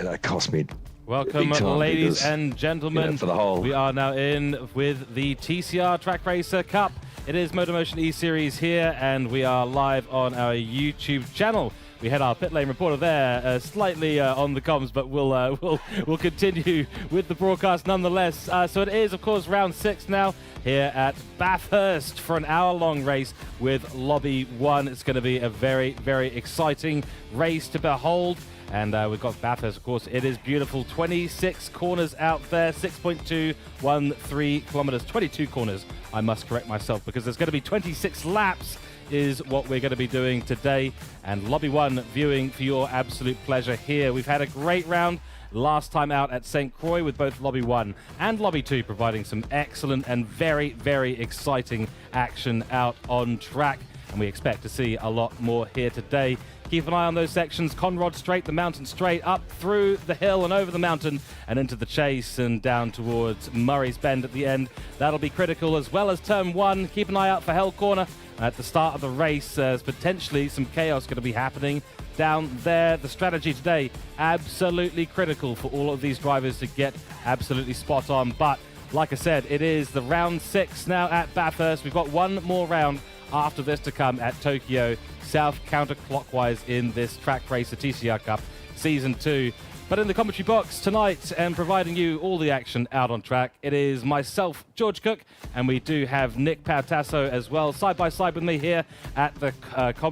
that cost me. Welcome, ladies and gentlemen. For the whole. We are now in with the TCR Trak Racer Cup. It is MotorMotion E-Series here, and we are live on our YouTube channel. We had our pit lane reporter there, slightly on the comms, but we'll continue with the broadcast nonetheless. So it is, of course, round 6 now here at Bathurst for an hour-long race with Lobby 1. It's going to be a very, very exciting race to behold. And we've got Bathurst, of course. It is beautiful. 26 corners out there, 6.213 kilometers, 22 corners. I must correct myself because there's going to be 26 laps is what we're going to be doing today. And Lobby 1 viewing for your absolute pleasure here. We've had a great round last time out at St. Croix with both Lobby 1 and Lobby 2 providing some excellent and very, very exciting action out on track. And we expect to see a lot more here today. Keep an eye on those sections. Conrod Straight, the mountain straight, up through the hill and over the mountain and into the chase and down towards Murray's Bend at the end. That'll be critical, as well as turn 1. Keep an eye out for Hell Corner at the start of the race. There's potentially some chaos going to be happening down there. The strategy today, absolutely critical for all of these drivers to get absolutely spot on. But like I said, it is the round 6 now at Bathurst. We've got one more round after this to come at Tokyo, south counterclockwise in this Trak Racer TCR Cup Season 2. But in the commentary box tonight and providing you all the action out on track, it is myself, George Cooke, and we do have Nick Pautasso as well, side by side with me here at the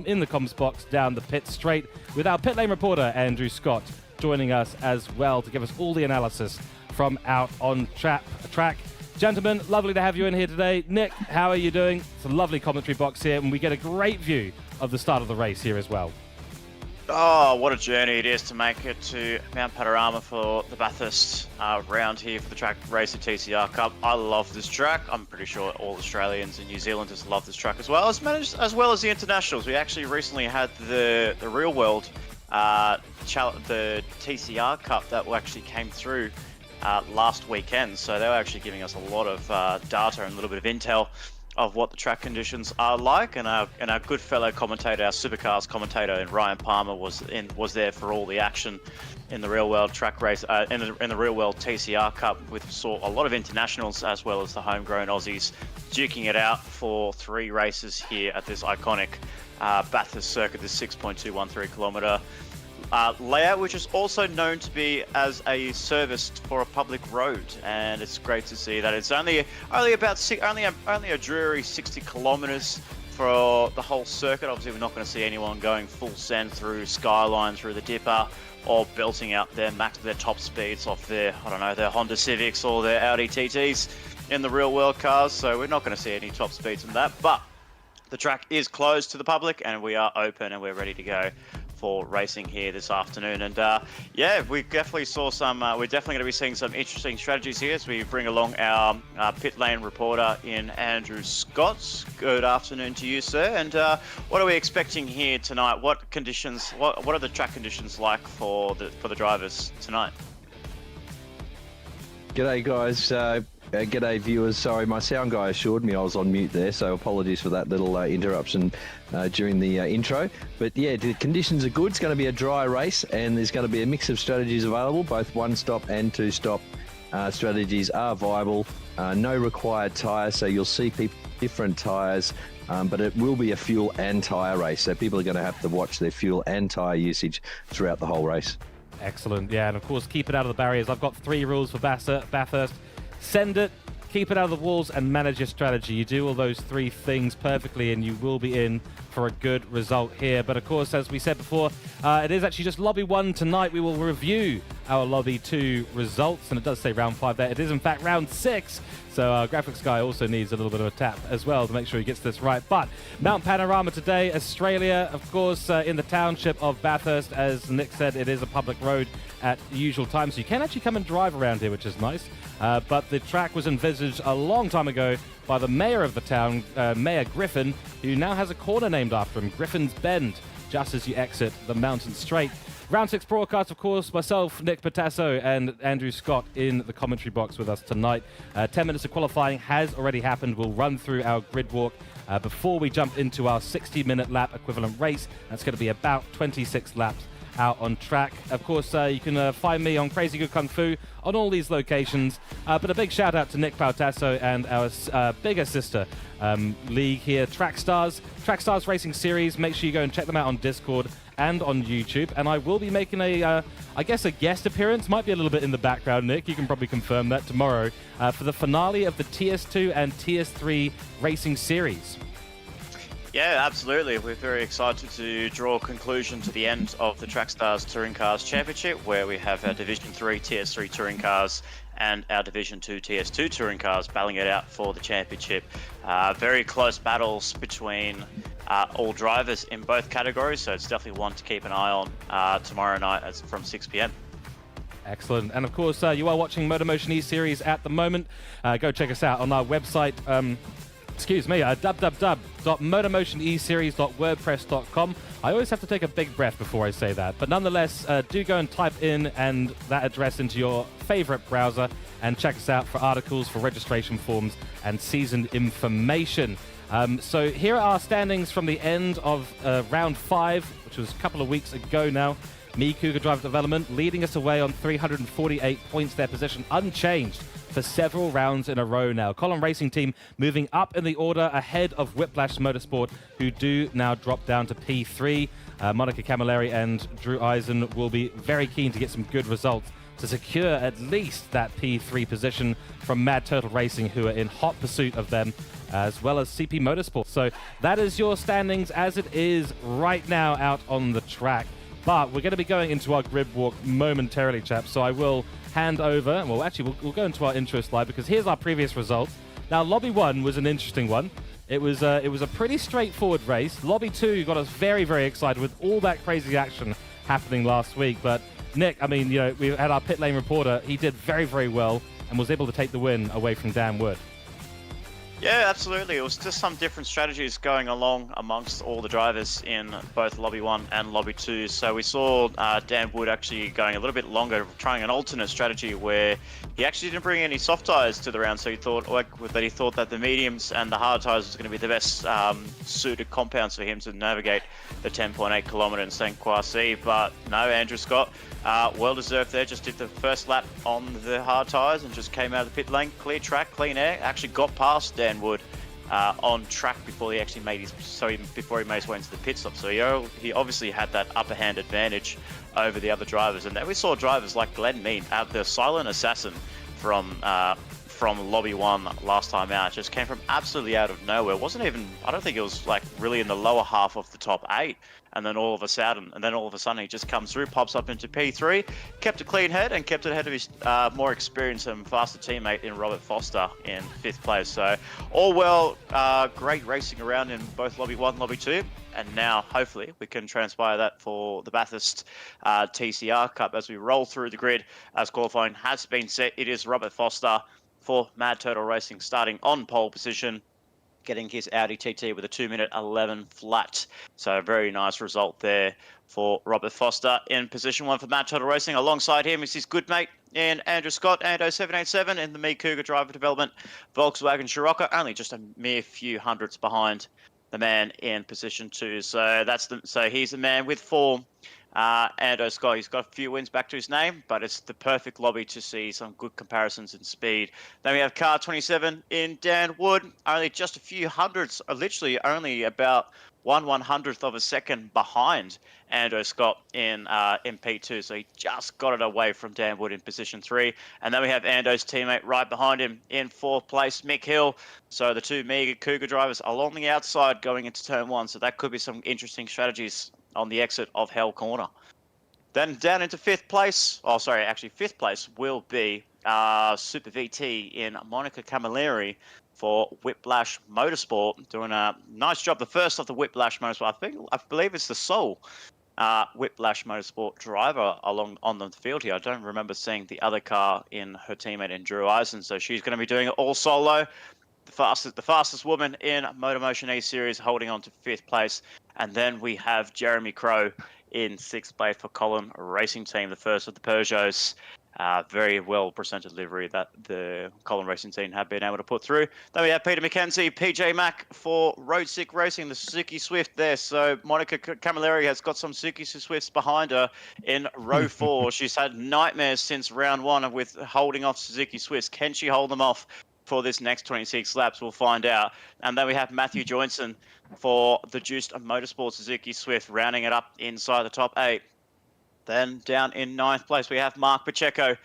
in the comms box down the pit straight with our pit lane reporter, Andrew Scott, joining us as well to give us all the analysis from out on track. Gentlemen, lovely to have you in here today. Nick, how are you doing? It's a lovely commentary box here, and we get a great view of the start of the race here as well. Oh, what a journey it is to make it to Mount Panorama for the Bathurst round here for the Trak Racer TCR Cup. I love this track. I'm pretty sure all Australians and New Zealanders love this track as well as the internationals. We actually recently had the real world, the TCR Cup that actually came through last weekend, so they were actually giving us a lot of data and a little bit of intel of what the track conditions are like, and our good fellow commentator, our supercars commentator, and Ryan Palmer was there for all the action in the real world track race in the real world TCR Cup. We saw a lot of internationals as well as the homegrown Aussies duking it out for 3 races here at this iconic Bathurst circuit, this 6.213 kilometer layout, which is also known to be as a service for a public road, and it's great to see that it's only a dreary 60 kilometers for the whole circuit. Obviously, we're not going to see anyone going full send through Skyline, through the Dipper, or belting out their top speeds off their Honda Civics or their Audi TTs in the real world cars. So we're not going to see any top speeds in that, but the track is closed to the public, and we are open and we're ready to go for racing here this afternoon. And yeah, we definitely saw some, we're definitely going to be seeing some interesting strategies here as we bring along our pit lane reporter in Andrew Scott. Good afternoon to you, sir. And what are we expecting here tonight? What conditions, what are the track conditions like for the drivers tonight? G'day guys, g'day viewers. Sorry, my sound guy assured me I was on mute there, so apologies for that little interruption during the intro. But yeah, the conditions are good. It's going to be a dry race, and there's going to be a mix of strategies available. Both 1-stop and 2-stop strategies are viable. No required tyres, so you'll see different tyres, but it will be a fuel and tyre race, so people are going to have to watch their fuel and tyre usage throughout the whole race. Excellent, yeah, and of course keep it out of the barriers. I've got 3 rules for Bathurst. Send it, keep it out of the walls, and manage your strategy. You do all those 3 things perfectly and you will be in for a good result here. But of course, as we said before, it is actually just Lobby 1 tonight. We will review our Lobby 2 results, and it does say round 5 there. It is in fact round 6. So our graphics guy also needs a little bit of a tap as well to make sure he gets this right. But Mount Panorama today, Australia, of course, in the township of Bathurst. As Nick said, it is a public road at the usual time, so you can actually come and drive around here, which is nice. But the track was envisaged a long time ago by the mayor of the town, Mayor Griffin, who now has a corner named after him, Griffin's Bend, just as you exit the mountain straight. Round 6 broadcast, of course, myself, Nick Pautasso, and Andrew Scott in the commentary box with us tonight. 10 minutes of qualifying has already happened. We'll run through our grid walk before we jump into our 60-minute lap equivalent race. That's going to be about 26 laps out on track. Of course, you can find me on Crazy Good Kung Fu on all these locations. But a big shout out to Nick Pautasso and our bigger sister league here, Trak Stars Racing Series. Make sure you go and check them out on Discord and on YouTube. And I will be making I guess a guest appearance, might be a little bit in the background, Nick, you can probably confirm that tomorrow, for the finale of the TS2 and TS3 Racing Series. Yeah, absolutely. We're very excited to draw a conclusion to the end of the Trak Stars Touring Cars Championship, where we have our Division 3 TS3 Touring Cars and our Division 2 TS2 Touring Cars battling it out for the championship. Very close battles between all drivers in both categories, so it's definitely one to keep an eye on tomorrow night from 6 p.m. Excellent. And of course, you are watching MotorMotion E-Series at the moment. Go check us out on our website. www.motormotioneseries.wordpress.com. I always have to take a big breath before I say that, but nonetheless, do go and type in and that address into your favorite browser and check us out for articles, for registration forms, and season information. So here are our standings from the end of round 5, which was a couple of weeks ago now. Me, Cougar Driver Development, leading us away on 348 points, their position unchanged for several rounds in a row now. Column Racing Team moving up in the order ahead of Whiplash Motorsport, who do now drop down to P3. Monica Camilleri and Drew Eisen will be very keen to get some good results to secure at least that P3 position from Mad Turtle Racing, who are in hot pursuit of them, as well as CP Motorsport. So that is your standings as it is right now out on the track. But we're going to be going into our grid walk momentarily, chaps, so I will hand over. Well, actually, we'll go into our intro slide, because here's our previous results. Now, Lobby 1 was an interesting one. It was a pretty straightforward race. Lobby 2 got us very, very excited with all that crazy action happening last week. But Nick, I mean, you know, we had our pit lane reporter. He did very, very well and was able to take the win away from Dan Wood. Yeah, absolutely. It was just some different strategies going along amongst all the drivers in both Lobby 1 and Lobby 2. So we saw Dan Wood actually going a little bit longer, trying an alternate strategy where he actually didn't bring any soft tyres to the round. So he thought that the mediums and the hard tyres was going to be the best suited compounds for him to navigate the 10.8 kilometre in St. Croix. But no, Andrew Scott, well deserved there, just did the first lap on the hard tyres and just came out of the pit lane, clear track, clean air, actually got past Dan Wood on track before he actually made before he made his way into the pit stop. So he obviously had that upper hand advantage over the other drivers. And then we saw drivers like Glenn Mead, the silent assassin from Lobby 1 last time out, just came from absolutely out of nowhere. Wasn't even, I don't think it was like really in the lower half of the top 8. And then all of a sudden he just comes through, pops up into P3, kept a clean head and kept it ahead of his more experienced and faster teammate in Robert Foster in 5th place. So all well, great racing around in both Lobby 1 and Lobby 2. And now, hopefully, we can transpire that for the Bathurst TCR Cup as we roll through the grid. As qualifying has been set, it is Robert Foster for Mad Turtle Racing starting on pole position, getting his Audi TT with a 2-minute 11 flat. So a very nice result there for Robert Foster in position 1 for Mad Turtle Racing. Alongside him is his good mate in Andrew Scott, Ando 787 in the Me Cougar Driver Development Volkswagen Scirocco, only just a mere few hundredths behind the man in position 2. So he's the man with form. Ando Scott, he's got a few wins back to his name, but it's the perfect lobby to see some good comparisons in speed. Then we have car 27 in Dan Wood, only just a few hundredths, literally only about 1/100th of a second behind Ando Scott in P2. So he just got it away from Dan Wood in position 3. And then we have Ando's teammate right behind him in 4th place, Mick Hill. So the two Mega Cougar drivers along the outside going into turn 1. So that could be some interesting strategies on the exit of Hell Corner. Then down into 5th place, 5th place will be Super VT in Monica Camilleri for Whiplash Motorsport, doing a nice job. The first of the Whiplash Motorsport, I believe it's the sole Whiplash Motorsport driver on the field here. I don't remember seeing the other car in her teammate in Drew Eisen, so she's going to be doing it all solo. The fastest woman in MotorMotion E-Series, holding on to 5th place. And then we have Jeremy Crow in 6th place for Colin Racing Team, the first of the Peugeots. Very well presented livery that the Colin Racing team have been able to put through. Then we have Peter McKenzie, PJ Mack for Road Sick Racing, the Suzuki Swift there. So Monica Camilleri has got some Suzuki Swifts behind her in row 4. She's had nightmares since round 1 with holding off Suzuki Swifts. Can she hold them off for this next 26 laps? We'll find out. And then we have Matthew Joynson for the Juiced Motorsport Suzuki Swift, rounding it up inside the top 8. Then down in 9th place, we have Mark Pacheco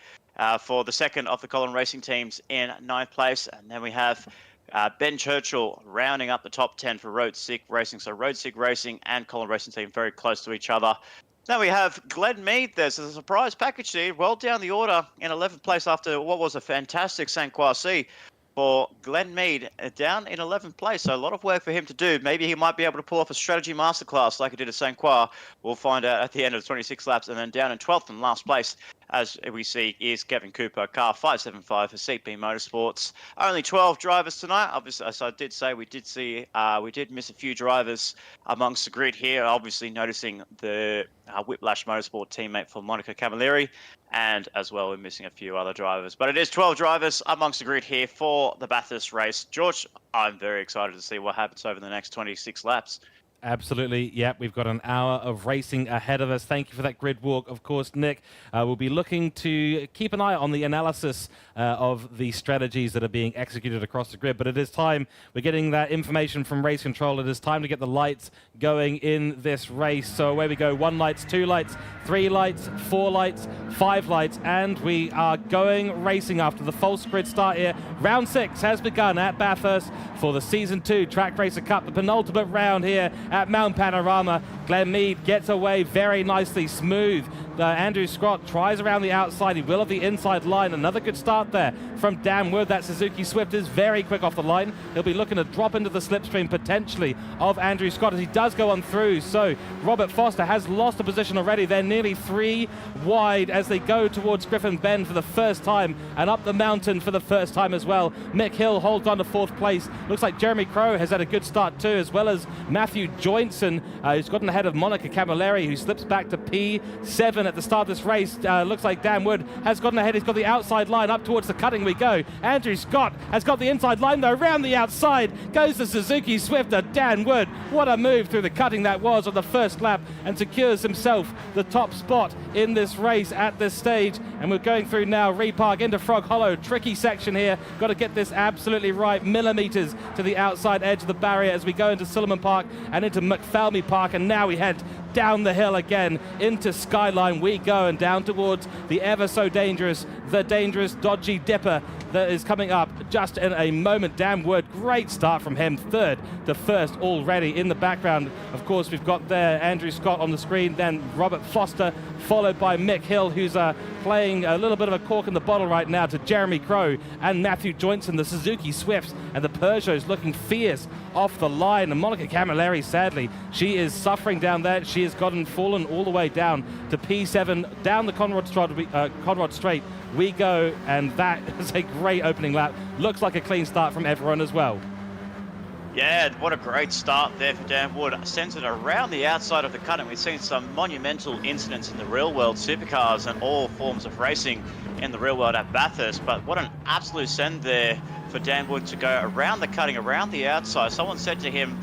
for the second of the Colin Racing teams in 9th place. And then we have Ben Churchill rounding up the top 10 for Road Sick Racing. So Road Sick Racing and Colin Racing team very close to each other. Then we have Glenn Mead. There's a surprise package there, well down the order in 11th place after what was a fantastic St. Croix for Glenn Mead, down in 11th place. So a lot of work for him to do. Maybe he might be able to pull off a strategy masterclass like he did at St. Croix. We'll find out at the end of the 26 laps. And then down in 12th and last place, as we see, is Kevin Cooper, car 575 for CP Motorsports. Only 12 drivers tonight. Obviously, as I did say, we did miss a few drivers amongst the grid here. Obviously, noticing the Whiplash Motorsport teammate for Monica Camilleri, and as well, we're missing a few other drivers. But it is 12 drivers amongst the grid here for the Bathurst race. George, I'm very excited to see what happens over the next 26 laps. Absolutely. Yep, we've got an hour of racing ahead of us. Thank you for that grid walk. Of course, Nick, we'll be looking to keep an eye on the analysis of the strategies that are being executed across the grid. But it is time. We're getting that information from Race Control. It is time to get the lights going in this race. So away we go. 1 lights, 2 lights, 3 lights, 4 lights, 5 lights. And we are going racing after the false grid start here. Round 6 has begun at Bathurst for the Season 2 Trak Racer Cup, the penultimate round here at Mount Panorama. Glenn Mead gets away very nicely, smooth. Andrew Scott tries around the outside. He will have the inside line. Another good start there from Dan Wood. That Suzuki Swift is very quick off the line. He'll be looking to drop into the slipstream potentially of Andrew Scott as he does go on through. So Robert Foster has lost a position already. They're nearly 3 wide as they go towards Griffin Bend for the first time and up the mountain for the first time as well. Mick Hill holds on to 4th place. Looks like Jeremy Crow has had a good start too, as well as Matthew Joynson, who's gotten ahead of Monica Camilleri, who slips back to P7 at the start of this race. Looks like Dan Wood has gotten ahead. He's got the outside line. Up towards the cutting we go. Andrew Scott has got the inside line though. Around the outside goes the Suzuki Swifter. Dan Wood, what a move through the cutting that was on the first lap, and secures himself the top spot in this race at this stage. And we're going through now Repark into Frog Hollow. Tricky section here. Got to get this absolutely right. Millimeters to the outside edge of the barrier as we go into Silliman Park and into McPhelmy Park. And now we head down the hill again into Skyline we go, and down towards the ever so dangerous, dodgy dipper that is coming up just in a moment. Dan Wood, great start from him, 3rd to 1st already. In the background, of course, we've got there Andrew Scott on the screen, then Robert Foster, followed by Mick Hill, who's playing a little bit of a cork in the bottle right now, to Jeremy Crow and Matthew Joynson, the Suzuki Swifts, and the Peugeots looking fierce off the line. And Monica Camilleri, sadly, she is suffering down there. She has fallen all the way down to P7, down the Conrad Straight we go, and that is a great opening lap. Looks like a clean start from everyone as well. Yeah, what a great start there for Dan Wood. Sends it around the outside of the cutting. We've seen some monumental incidents in the real world, supercars and all forms of racing in the real world at Bathurst. But what an absolute send there for Dan Wood to go around the cutting, around the outside. Someone said to him,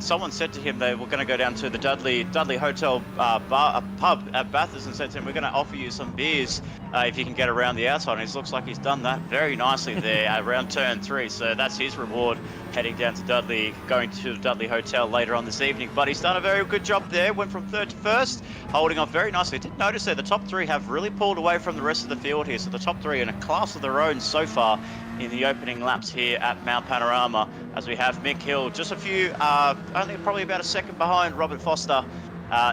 someone said to him they were going to go down to the Dudley Hotel pub at Bathurst and said to him, we're going to offer you some beers if you can get around the outside. And it looks like he's done that very nicely there around turn 3. So that's his reward, heading down to Dudley, going to the Dudley Hotel later on this evening. But he's done a very good job there. Went from 3rd to 1st, holding off very nicely. I did notice there the top 3 have really pulled away from the rest of the field here. So the top 3 in a class of their own so far in the opening laps here at Mount Panorama, as we have Mick Hill just a few, only probably about a second behind Robert Foster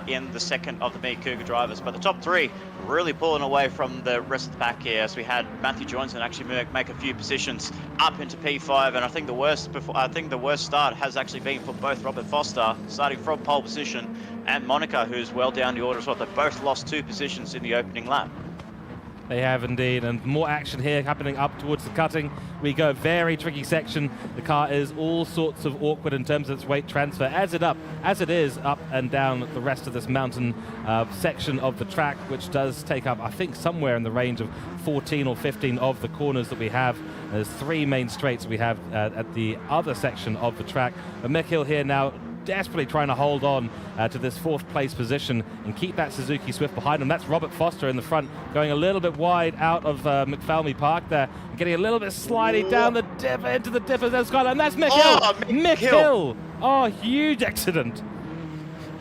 in the second of the Mead Cougar drivers. But the top 3 really pulling away from the rest of the pack here, as we had Matthew Joynson actually make a few positions up into P5. And I think the worst start has actually been for both Robert Foster, starting from pole position, and Monica, who's well down the order as well. They both lost 2 positions in the opening lap. They have indeed, and more action here happening up towards the cutting. We go very tricky section. The car is all sorts of awkward in terms of its weight transfer as it is up and down the rest of this mountain section of the track, which does take up, I think, somewhere in the range of 14 or 15 of the corners that we have. There's 3 main straights we have at the other section of the track. But Mick Hill here now desperately trying to hold on to this 4th place position and keep that Suzuki Swift behind him. That's Robert Foster in the front, going a little bit wide out of McPhelmy Park there, getting a little bit slidey down the dip into the dip of the skyline. That's Mick Hill. Mick Hill. Oh, huge accident.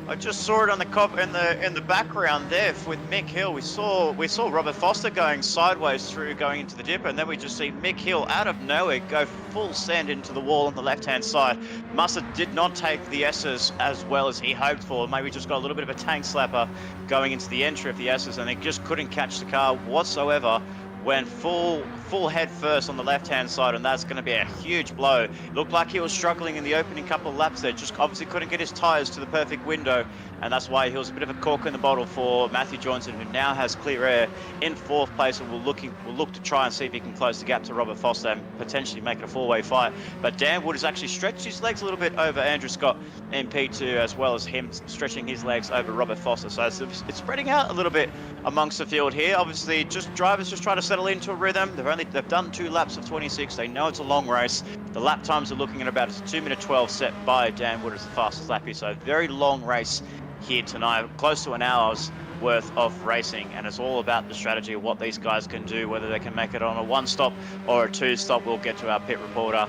I just saw it on the in the background there with Mick Hill. We saw Robert Foster going sideways through, going into the dip, and then we just see Mick Hill out of nowhere go full send into the wall on the left-hand side. Musser did not take the S's as well as he hoped for. Maybe just got a little bit of a tank slapper going into the entry of the S's, and he just couldn't catch the car whatsoever. Went full head first on the left-hand side, and that's going to be a huge blow. Looked like he was struggling in the opening couple of laps there, just obviously couldn't get his tyres to the perfect window, and that's why he was a bit of a cork in the bottle for Matthew Johnson, who now has clear air in 4th place, and will look to try and see if he can close the gap to Robert Foster and potentially make it a 4-way fight. But Dan Wood has actually stretched his legs a little bit over Andrew Scott in P2, as well as him stretching his legs over Robert Foster. So it's spreading out a little bit amongst the field here. Obviously, drivers just trying to settle into a rhythm. They've done 2 laps of 26. They know it's a long race. The lap times are looking at about 2:12 set by Dan Wood as the fastest lap here. So a very long race here tonight, close to an hour's worth of racing, and it's all about the strategy of what these guys can do, whether they can make it on a 1-stop or a 2-stop. We'll get to our pit reporter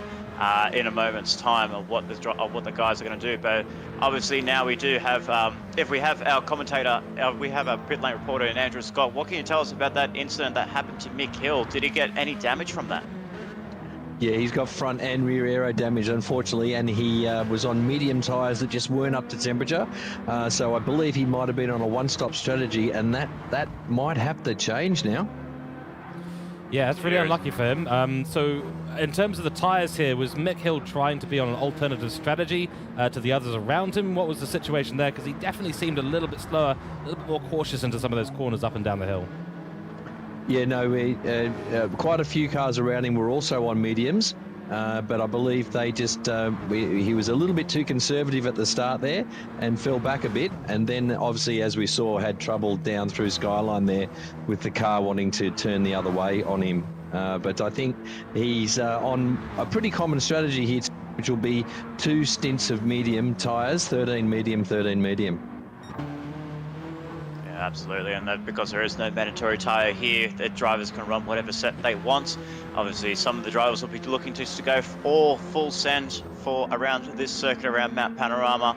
in a moment's time of what the guys are going to do. But obviously now we do have, if we have our commentator, we have our pit lane reporter in Andrew Scott. What can you tell us about that incident that happened to Mick Hill? Did he get any damage from that? Yeah, he's got front and rear aero damage, unfortunately, and he was on medium tyres that just weren't up to temperature. So I believe he might have been on a 1-stop strategy, and that might have to change now. Yeah, that's really unlucky for him. So in terms of the tyres here, was Mick Hill trying to be on an alternative strategy to the others around him? What was the situation there? Because he definitely seemed a little bit slower, a little bit more cautious into some of those corners up and down the hill. Yeah, no, quite a few cars around him were also on mediums, but I believe they just, he was a little bit too conservative at the start there and fell back a bit, and then obviously, as we saw, had trouble down through Skyline there with the car wanting to turn the other way on him. But I think he's on a pretty common strategy here, which will be 2 stints of medium tyres, 13 medium, 13 medium. Absolutely, and because there is no mandatory tyre here, the drivers can run whatever set they want. Obviously, some of the drivers will be looking to go all full send for around this circuit around Mount Panorama,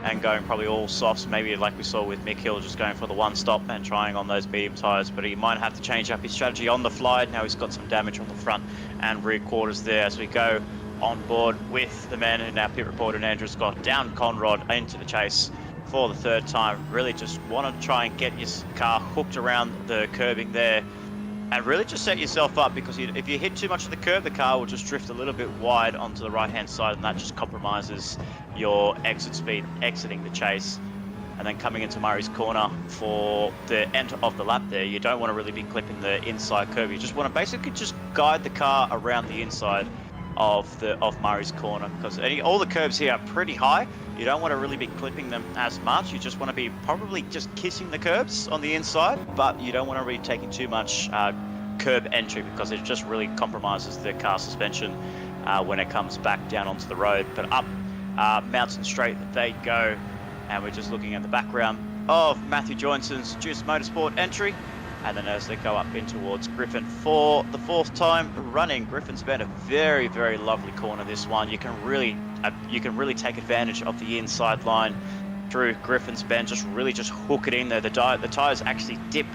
and going probably all softs, maybe like we saw with Mick Hill, just going for the 1-stop and trying on those medium tyres. But he might have to change up his strategy on the fly. Now he's got some damage on the front and rear quarters there as we go on board with the man in our pit reporter, Andrew Scott, down Conrod into the chase for the 3rd time. Really just want to try and get your car hooked around the curbing there and really just set yourself up, because if you hit too much of the curb, the car will just drift a little bit wide onto the right-hand side, and that just compromises your exit speed, exiting the chase. And then coming into Murray's corner for the end of the lap there, you don't want to really be clipping the inside curb. You just want to basically just guide the car around the inside of Murray's corner, because all the curbs here are pretty high. You don't want to really be clipping them as much. You just want to be probably just kissing the curbs on the inside, but you don't want to be taking too much curb entry, because it just really compromises the car suspension when it comes back down onto the road. But up Mountain Straight they go, and we're just looking at the background of Matthew Johnson's Juice Motorsport entry. And then as they go up in towards Griffin for the 4th time running, Griffin's been a very, very lovely corner, this one. You can really take advantage of the inside line through Griffin's Bend, just hook it in there. The tyres actually dip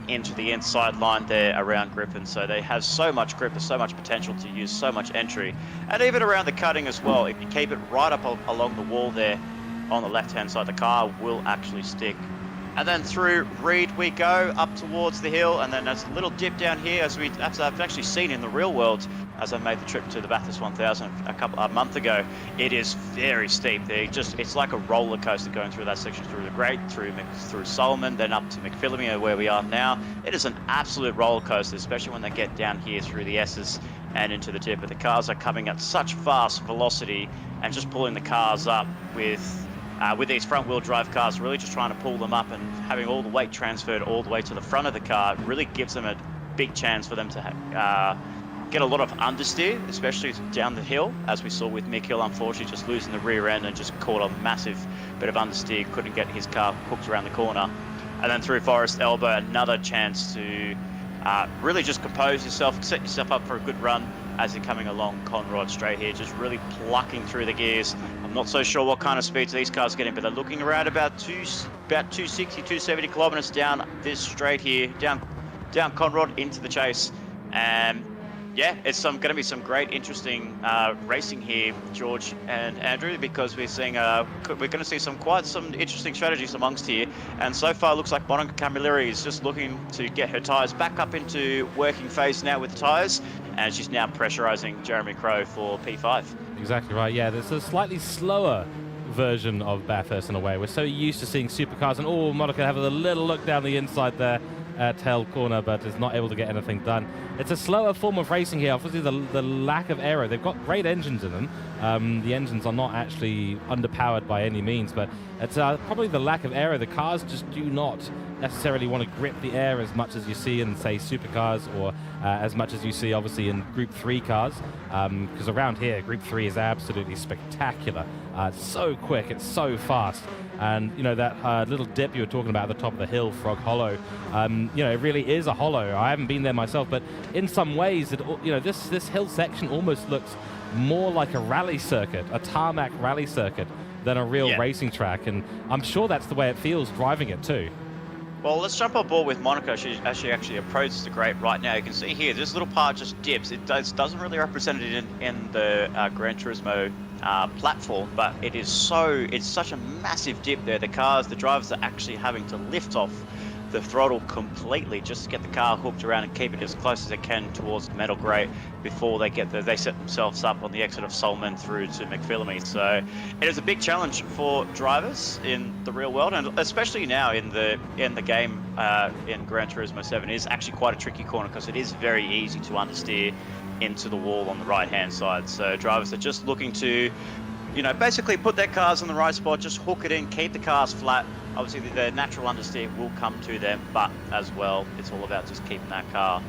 into the inside line there around Griffin, so they have so much grip, there's so much potential to use so much entry. And even around the cutting as well, if you keep it right up along the wall there on the left-hand side, the car will actually stick. And then through Reed we go up towards the hill, and then there's a little dip down here, as I've actually seen in the real world as I made the trip to the Bathurst 1000 a month ago. It is very steep there. It's like a roller coaster going through that section, through the Great, through Solomon, then up to McPhillamy where we are now. it is an absolute roller coaster, especially when they get down here through the S's and into the dip. But the cars are coming at such fast velocity and just pulling the cars up with these front-wheel drive cars, really just trying to pull them up and having all the weight transferred all the way to the front of the car really gives them a big chance for them to get a lot of understeer, especially down the hill, as we saw with Mick Hill, unfortunately just losing the rear end and just caught a massive bit of understeer, couldn't get his car hooked around the corner. And then through Forest Elbow, another chance to really just compose yourself, set yourself up for a good run as you're coming along Conrod straight here, just really plucking through the gears. I'm not so sure what kind of speeds these cars are getting, but they're looking around about 260, 270 kilometers down this straight here, down Conrod into the chase. And yeah, it's going to be some great, interesting racing here, George and Andrew, because we're seeing we're going to see some interesting strategies amongst here. And so far, it looks like Monica Camilleri is just looking to get her tyres back up into working phase now with the tyres, and she's now pressurising Jeremy Crow for P5. Exactly right. Yeah, there's a slightly slower version of Bathurst in a way. We're so used to seeing supercars, and Monica have a little look down the inside there. Tail corner, but is not able to get anything done. It's a slower form of racing here. Obviously, the lack of aero. They've got great engines in them. The engines are not actually underpowered by any means, but it's probably the lack of aero. The cars just do not necessarily want to grip the air as much as you see in, say, supercars, or as much as you see, obviously, in Group 3 cars. Because around here, Group 3 is absolutely spectacular. It's so quick. It's so fast. And, you know, that little dip you were talking about at the top of the hill, Frog Hollow, you know, it really is a hollow. I haven't been there myself, but in some ways, this hill section almost looks more like a rally circuit, a tarmac rally circuit, than a real racing track. And I'm sure that's the way it feels driving it too. Well, let's jump on board with Monica as she actually approaches the grate right now. You can see here, this little part just dips. It doesn't really represent it in the Gran Turismo platform, but it's such a massive dip there. The drivers are actually having to lift off the throttle completely just to get the car hooked around and keep it as close as they can towards the metal grate before they set themselves up on the exit of Solomon through to McPhillamy. So it is a big challenge for drivers in the real world, and especially now in the game in Gran Turismo 7. It is actually quite a tricky corner because it is very easy to understeer into the wall on the right hand side. So drivers are just looking to, you know, basically put their cars in the right spot, just hook it in, keep the cars flat. Obviously the natural understeer will come to them, but as well, it's all about just keeping that car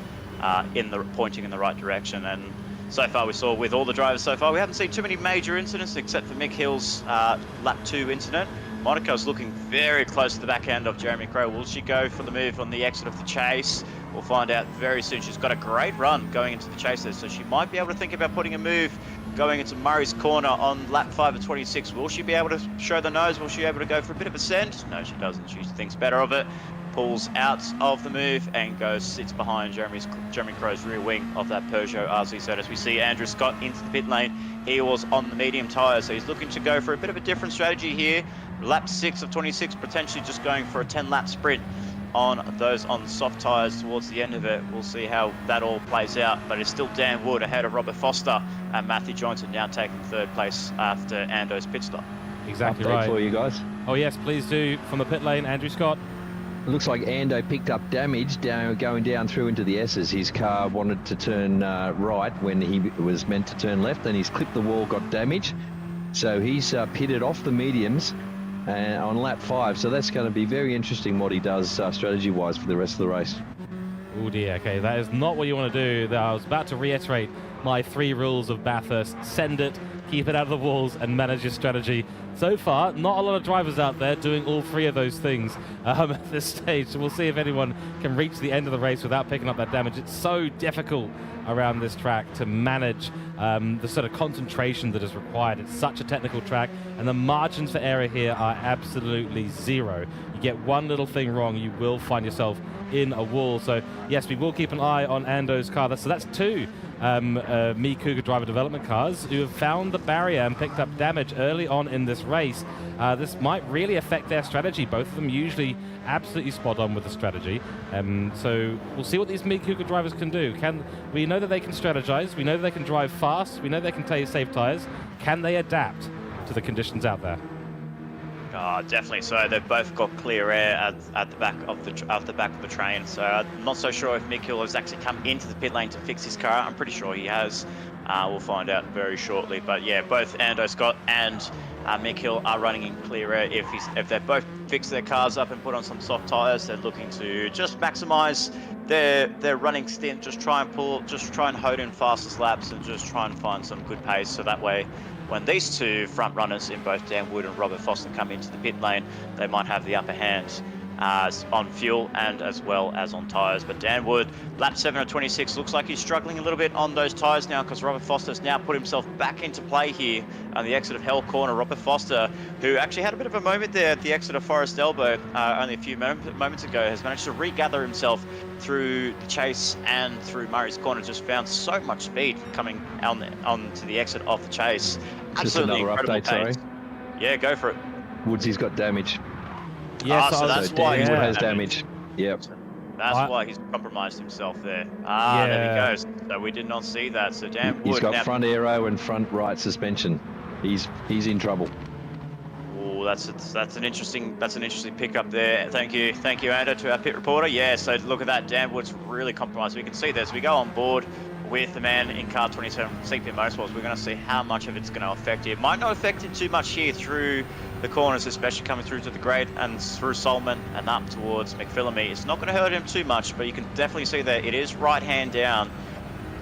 pointing in the right direction. And so far we saw with all the drivers so far, we haven't seen too many major incidents except for Mick Hill's lap 2 incident. Monica's looking very close to the back end of Jeremy Crow. Will she go for the move on the exit of the chase? We'll find out very soon. She's got a great run going into the chase there, so she might be able to think about putting a move going into Murray's corner on lap 5 of 26. Will she be able to show the nose? Will she be able to go for a bit of ascent? No, she doesn't. She thinks better of it. Pulls out of the move and sits behind Jeremy Crow's rear wing of that Peugeot RZ. As we see Andrew Scott into the pit lane, he was on the medium tyre, so he's looking to go for a bit of a different strategy here. Lap 6 of 26, potentially just going for a 10-lap sprint on soft tyres towards the end of it. We'll see how that all plays out, but it's still Dan Wood ahead of Robert Foster and Matthew Johnson now taking 3rd place after Ando's pit stop. Exactly Update right. for you guys. Oh yes, please do. From the pit lane, Andrew Scott. It looks like Ando picked up damage going down through into the S's. His car wanted to turn right when he was meant to turn left, and he's clipped the wall, got damage. So he's pitted off the mediums on lap 5. So that's going to be very interesting what he does strategy-wise for the rest of the race. Oh dear, okay, that is not what you want to do. I was about to reiterate my 3 rules of Bathurst. Send it, keep it out of the walls, and manage your strategy. So far, not a lot of drivers out there doing all 3 of those things at this stage. So we'll see if anyone can reach the end of the race without picking up that damage. It's so difficult around this track to manage the sort of concentration that is required. It's such a technical track, and the margins for error here are absolutely 0. You get one little thing wrong, you will find yourself in a wall. So yes, we will keep an eye on Ando's car. So that's 2 Cooke driver development cars who have found the barrier and picked up damage early on in this race. This might really affect their strategy. Both of them usually absolutely spot on with the strategy. So we'll see what these Cooke drivers can do. We know that they can strategize. We know that they can drive fast. We know they can save tires. Can they adapt to the conditions out there? Oh, definitely. So they've both got clear air at the back of the train. So I'm not so sure if Mick Hill has actually come into the pit lane to fix his car. I'm pretty sure he has. We'll find out very shortly. But yeah, both Ando Scott and Mick Hill are running in clear air. If they both fix their cars up and put on some soft tyres, they're looking to just maximise their running stint. Just try and hone in fastest laps and just try and find some good pace. So that way, when these two front runners in both Dan Wood and Robert Foster come into the pit lane, they might have the upper hand on fuel and as well as on tyres. But Dan Wood, lap 7 of 26, looks like he's struggling a little bit on those tyres now, because Robert Foster's now put himself back into play here on the exit of Hell Corner. Robert Foster, who actually had a bit of a moment there at the exit of Forest Elbow only a few moments ago, has managed to regather himself through the chase and through Murray's Corner. Just found so much speed coming on to the exit of the chase. Absolutely incredible update, pace. Sorry. Yeah, go for it. Woodsy's got damage. Yes, so that's why Wood has damage. Yep. That's why he's compromised himself there. There he goes. So we did not see that. So Dan Wood. He's got front aero and front right suspension. He's in trouble. Oh, that's an interesting pickup there. Thank you, Ando, to our pit reporter. Yeah. So look at that. Dan Wood's really compromised. We can see this. We go on board with the man in car 27 CP Motorsports. We're going to see how much of it's going to affect him. Might not affect it too much here through the corners, especially coming through to the grade and through Solomon and up towards McPhillamy. It's not going to hurt him too much, but you can definitely see that it is right hand down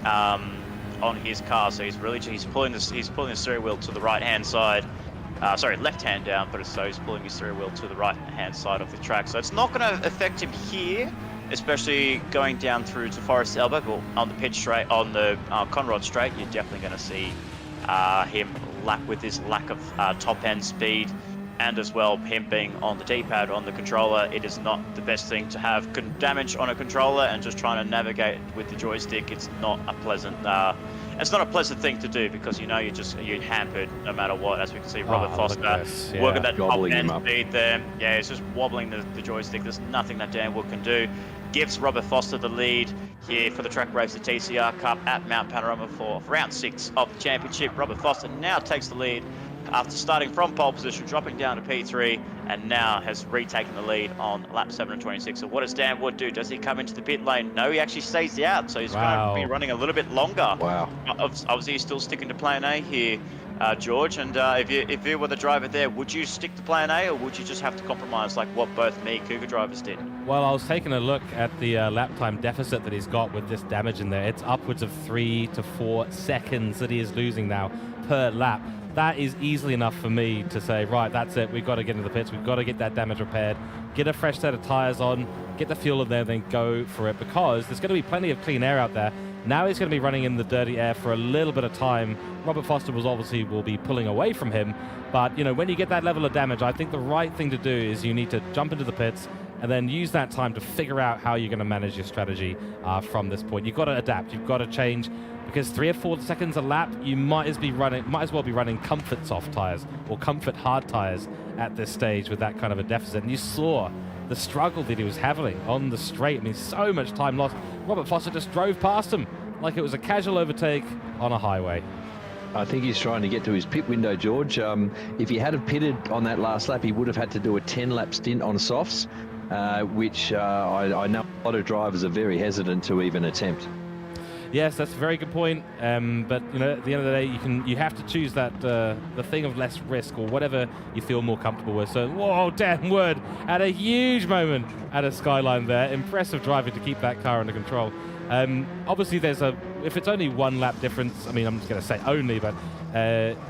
on his car. So he's pulling the steering wheel to the right hand side. Sorry, left hand down, but so he's pulling his steering wheel to the right hand side of the track. So it's not going to affect him here, especially going down through to Forest Elbow. But on the pitch straight, on the Conrod straight, you're definitely going to see him lack with his lack of top end speed, and as well him being on the D-pad on the controller. It is not the best thing to have damage on a controller and just trying to navigate with the joystick. It's not a pleasant thing to do, because you know you're hampered no matter what. As we can see, Robert Foster working that top end speed there. Yeah, it's just wobbling the joystick. There's nothing that Dan Wood can do. Gives Robert Foster the lead here for the Trak Racer TCR Cup at Mount Panorama for round 6 of the championship. Robert Foster now takes the lead after starting from pole position, dropping down to P3, and now has retaken the lead on lap 7 and 26. So what does Dan Wood do? Does he come into the pit lane? No, he actually stays out, so he's going to be running a little bit longer. Wow. Obviously, he's still sticking to plan A here, George. And if you were the driver there, would you stick to plan A, or would you just have to compromise like what both Cougar drivers did? Well, I was taking a look at the lap time deficit that he's got with this damage in there. It's upwards of 3 to 4 seconds that he is losing now per lap. That is easily enough for me to say, right, that's it. We've got to get into the pits. We've got to get that damage repaired, get a fresh set of tyres on, get the fuel in there, then go for it, because there's going to be plenty of clean air out there. Now he's going to be running in the dirty air for a little bit of time. Robert Foster will be pulling away from him. But, you know, when you get that level of damage, I think the right thing to do is you need to jump into the pits and then use that time to figure out how you're going to manage your strategy from this point. You've got to adapt. You've got to change, because 3 or 4 seconds a lap, you might as well be running comfort soft tyres or comfort hard tyres at this stage with that kind of a deficit. And you saw the struggle that he was having on the straight. I mean, so much time lost. Robert Foster just drove past him like it was a casual overtake on a highway. I think he's trying to get to his pit window, George. If he had have pitted on that last lap, he would have had to do a 10-lap stint on softs, which I know a lot of drivers are very hesitant to even attempt. Yes, that's a very good point. But you know, at the end of the day, you have to choose that the thing of less risk, or whatever you feel more comfortable with. So, whoa, Dan Wood had a huge moment at a skyline there. Impressive driving to keep that car under control. Obviously, if it's only 1 lap difference, I mean, I'm just going to say only, but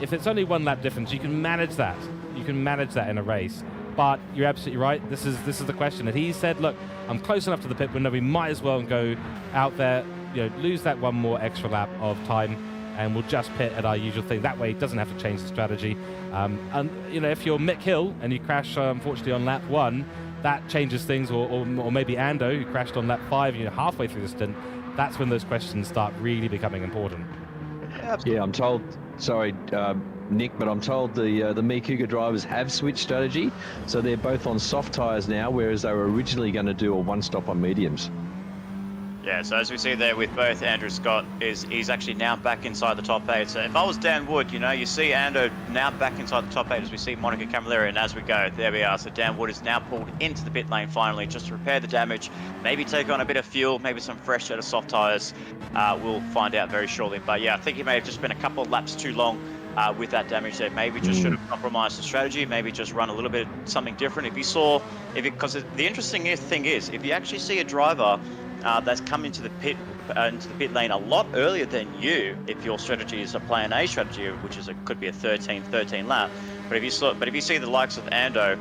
if it's only 1 lap difference, you can manage that. You can manage that in a race. But you're absolutely right. This is the question. And he said, look, I'm close enough to the pit window. We might as well go out there, you know, lose that 1 more extra lap of time, and we'll just pit at our usual thing. That way, it doesn't have to change the strategy. And you know, if you're Mick Hill and you crash, unfortunately, on lap 1, that changes things. Or maybe Ando, who crashed on lap 5, you know, halfway through the stint. That's when those questions start really becoming important. Yeah, I'm told. Sorry, Nick, but I'm told the Me Cougar drivers have switched strategy, so they're both on soft tyres now, whereas they were originally going to do a 1-stop on mediums. Yeah, so as we see there with both Andrew Scott, he's actually now back inside the top 8. So if I was Dan Wood, you know, you see Ando now back inside the top 8 as we see Monica Camilleri, and as we go, there we are. So Dan Wood is now pulled into the pit lane finally, just to repair the damage, maybe take on a bit of fuel, maybe some fresh set of soft tyres. We'll find out very shortly. But yeah, I think he may have just been a couple of laps too long with that damage there. Maybe just should have compromised the strategy, maybe just run a little bit something different. Because the interesting thing is, if you actually see a driver that's come into the pit lane a lot earlier than you, if your strategy is a plan A strategy, which is could be a 13 lap. But if you see the likes of Ando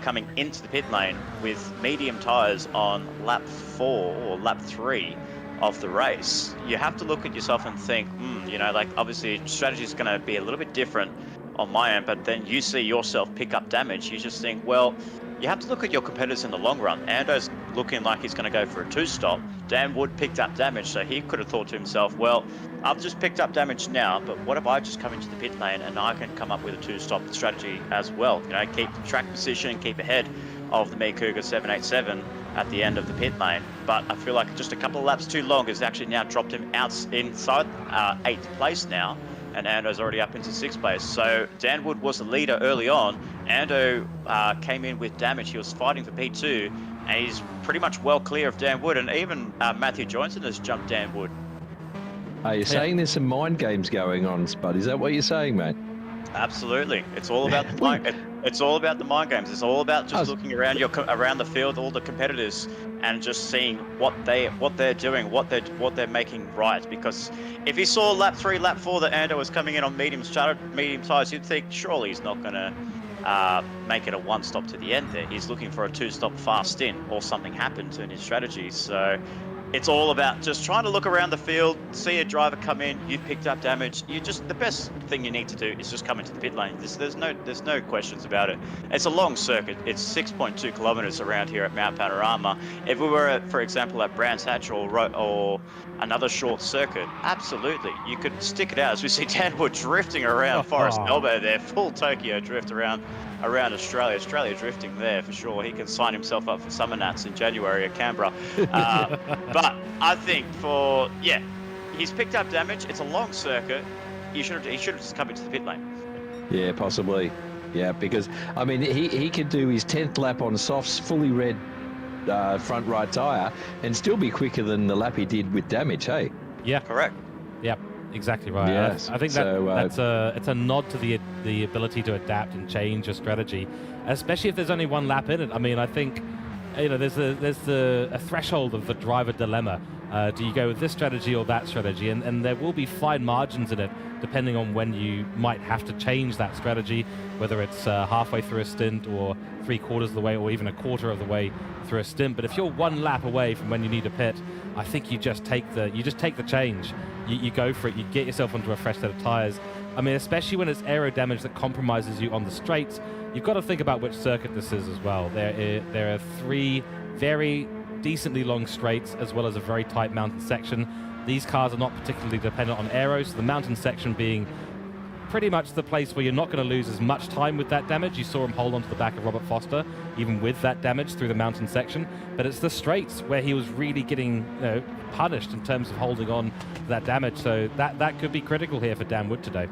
coming into the pit lane with medium tyres on lap 4 or lap 3 of the race, you have to look at yourself and think, you know, like obviously strategy is going to be a little bit different on my end. But then you see yourself pick up damage, you just think, well, you have to look at your competitors in the long run. Ando's looking like he's going to go for a 2-stop. Dan Wood picked up damage, so he could have thought to himself, well, I've just picked up damage now, but what if I just come into the pit lane and I can come up with a 2-stop strategy as well? You know, keep the track position, keep ahead of the Cooke 787 at the end of the pit lane. But I feel like just a couple of laps too long has actually now dropped him inside 8th place now, and Ando's already up into 6th place. So Dan Wood was the leader early on. Ando came in with damage. He was fighting for P2, and he's pretty much well clear of Dan Wood. And even Matthew Johnson has jumped Dan Wood. Are you saying there's some mind games going on, Spud? Is that what you're saying, mate? Absolutely. It's all about the mind. It's all about the mind games. It's all about just looking around around the field, all the competitors, and just seeing what they're doing, what they're making right. Because if you saw lap 3, lap 4 that Ando was coming in on medium tyres, you'd think surely he's not going to make it a 1-stop to the end there. He's looking for a 2-stop fast in, or something happened in his strategy. So it's all about just trying to look around the field, see a driver come in, you've picked up damage. The best thing you need to do is just come into the pit lane. There's no questions about it. It's a long circuit. It's 6.2 kilometers around here at Mount Panorama. If we were for example, at Brands Hatch or another short circuit, absolutely, you could stick it out. As we see Dan Wood drifting around Forest Elbow there, full Tokyo drift around Australia. Australia drifting there for sure. He can sign himself up for Summer Nats in January at Canberra. But I think he's picked up damage. It's a long circuit. He should have just come into the pit lane. Yeah, possibly. Yeah, because I mean he could do his 10th lap on softs, fully red front right tyre, and still be quicker than the lap he did with damage. Hey. Yeah. Correct. Yep. Exactly right. Yes. I think that's a nod to the ability to adapt and change your strategy, especially if there's only one lap in it. I mean, I think, you know, there's a threshold of the driver dilemma. Do you go with this strategy or that strategy? And there will be fine margins in it, depending on when you might have to change that strategy, whether it's halfway through a stint or 3/4 of the way or even a quarter of the way through a stint. But if you're one lap away from when you need a pit, I think you just take the change. You go for it. You get yourself onto a fresh set of tyres. I mean, especially when it's aero damage that compromises you on the straights, you've got to think about which circuit this is as well. There are 3 very decently long straights as well as a very tight mountain section. These cars are not particularly dependent on aeros, the mountain section being pretty much the place where you're not going to lose as much time with that damage. You saw him hold onto the back of Robert Foster, even with that damage through the mountain section. But it's the straights where he was really getting punished in terms of holding on to that damage. So that could be critical here for Dan Wood today.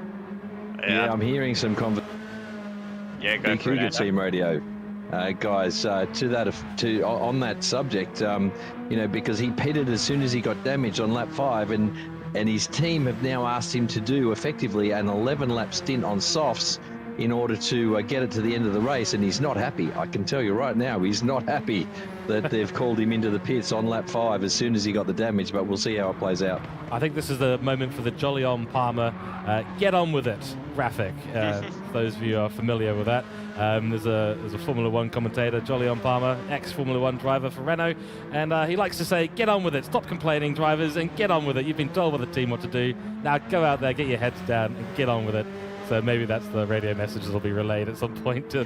Yeah, I'm hearing some conversation. Yeah, go for it, Team Radio. Guys, on that subject, you know, because he pitted as soon as he got damaged on lap 5, and his team have now asked him to do effectively an 11-lap stint on softs in order to get it to the end of the race, and he's not happy. I can tell you right now, he's not happy that they've called him into the pits on lap 5 as soon as he got the damage, but we'll see how it plays out. I think this is the moment for the Jolly On Palmer get on with it graphic. Those of you who are familiar with that. There's a Formula 1 commentator, Jolly On Palmer, ex-Formula 1 driver for Renault, and he likes to say, get on with it, stop complaining, drivers, and get on with it. You've been told by the team what to do. Now go out there, get your heads down, and get on with it. So maybe that's the radio message that will be relayed at some point to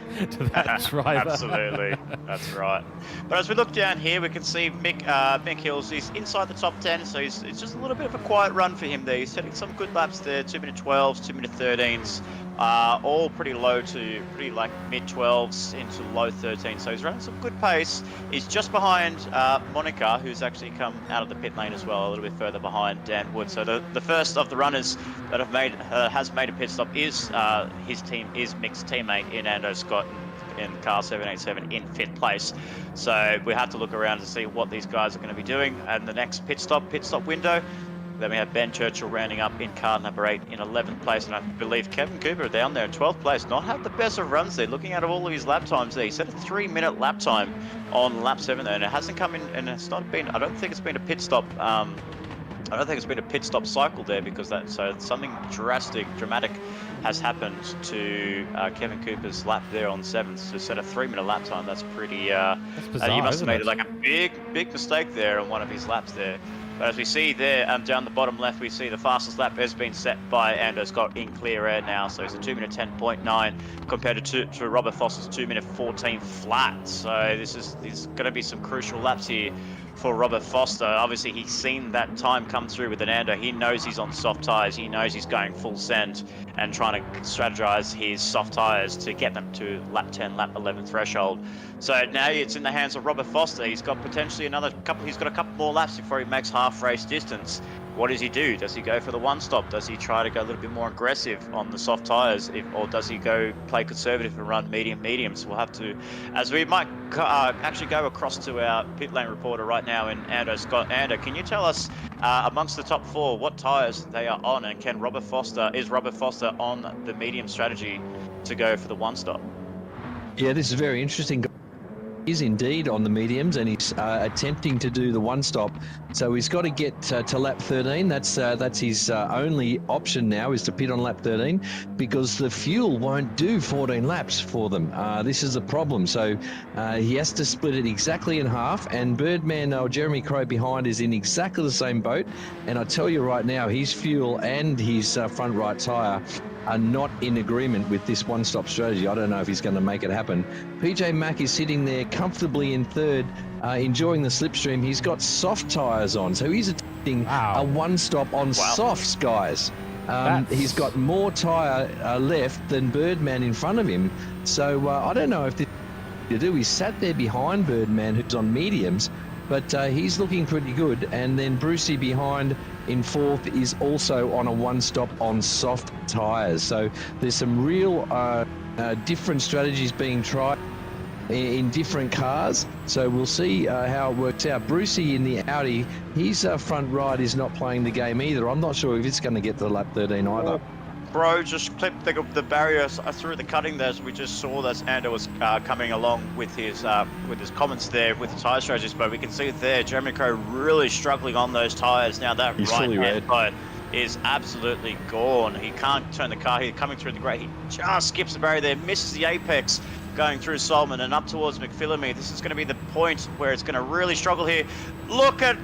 that driver. Absolutely, that's right. But as we look down here, we can see Mick Hills. He's inside the top 10, so it's just a little bit of a quiet run for him there. He's setting some good laps there, 2-minute 12s, 2-minute 13s. all pretty low to pretty like mid-12s into low 13. So he's running some good pace. He's just behind Monica, who's actually come out of the pit lane as well, a little bit further behind Dan Wood. So the first of the runners that have made has made a pit stop is his mixed teammate in Ando Scott in car 787 in 5th place. So we have to look around to see what these guys are going to be doing. And the next pit stop window, then we have Ben Churchill rounding up in car number 8 in 11th place, and I believe Kevin Cooper down there in 12th place. Not had the best of runs there. Looking at all of his lap times there, he set a 3-minute lap time on lap 7 there, and it hasn't come in, and it's not been. I don't think it's been a pit stop. I don't think it's been a pit stop cycle there because something dramatic has happened to Kevin Cooper's lap there on 7th to set a 3-minute lap time. That's pretty. That's bizarre, he must have made it? like a big mistake there on one of his laps there. But as we see there, down the bottom left, we see the fastest lap has been set by Ando Scott in clear air now. So it's a 2-minute 10.9 compared to Robert Foster's 2-minute 14 flat. So this is going to be some crucial laps here for Robert Foster. Obviously, he's seen that time come through with an Ando. He knows he's on soft tyres. He knows he's going full send and trying to strategize his soft tyres to get them to lap 10, lap 11 threshold. So now it's in the hands of Robert Foster. He's got potentially he's got a couple more laps before he makes half race distance. What does he do? Does he go for the one stop? Does he try to go a little bit more aggressive on the soft tyres? Or does he go play conservative and run mediums? We'll have to, as we might actually go across to our pit lane reporter right now in Ando Scott. Ando, can you tell us amongst the top 4 what tyres they are on, and is Robert Foster on the medium strategy to go for the one stop? Yeah, this is very interesting. Is indeed on the mediums, and he's attempting to do the one stop. So he's got to get to lap 13. That's his only option now, is to pit on lap 13, because the fuel won't do 14 laps for them. This is a problem. So he has to split it exactly in half, and Birdman or Jeremy Crow behind is in exactly the same boat. And I tell you right now, his fuel and his front right tyre are not in agreement with this one-stop strategy. I don't know if he's going to make it happen. PJ Mack is sitting there comfortably in 3rd, enjoying the slipstream. He's got soft tyres on, so he's attempting a one-stop on softs, guys. He's got more tyre left than Birdman in front of him. So I don't know if this is to do. He sat there behind Birdman, who's on mediums, but he's looking pretty good. And then Brucey behind in 4th is also on a one-stop on soft tyres. So there's some real different strategies being tried in different cars. So we'll see how it works out. Brucey in the Audi, his front right is not playing the game either. I'm not sure if it's going to get to lap 13 either. Bro just clipped the barrier through the cutting there, as we just saw that Ando was coming along with his comments there with the tyre strategies, but we can see there Jeremy Crow really struggling on those tyres. Now that right-hand side is absolutely gone. He can't turn the car here, coming through the grate. He just skips the barrier there, misses the apex, going through Solomon and up towards McPhillamy. This is going to be the point where it's going to really struggle here. Look at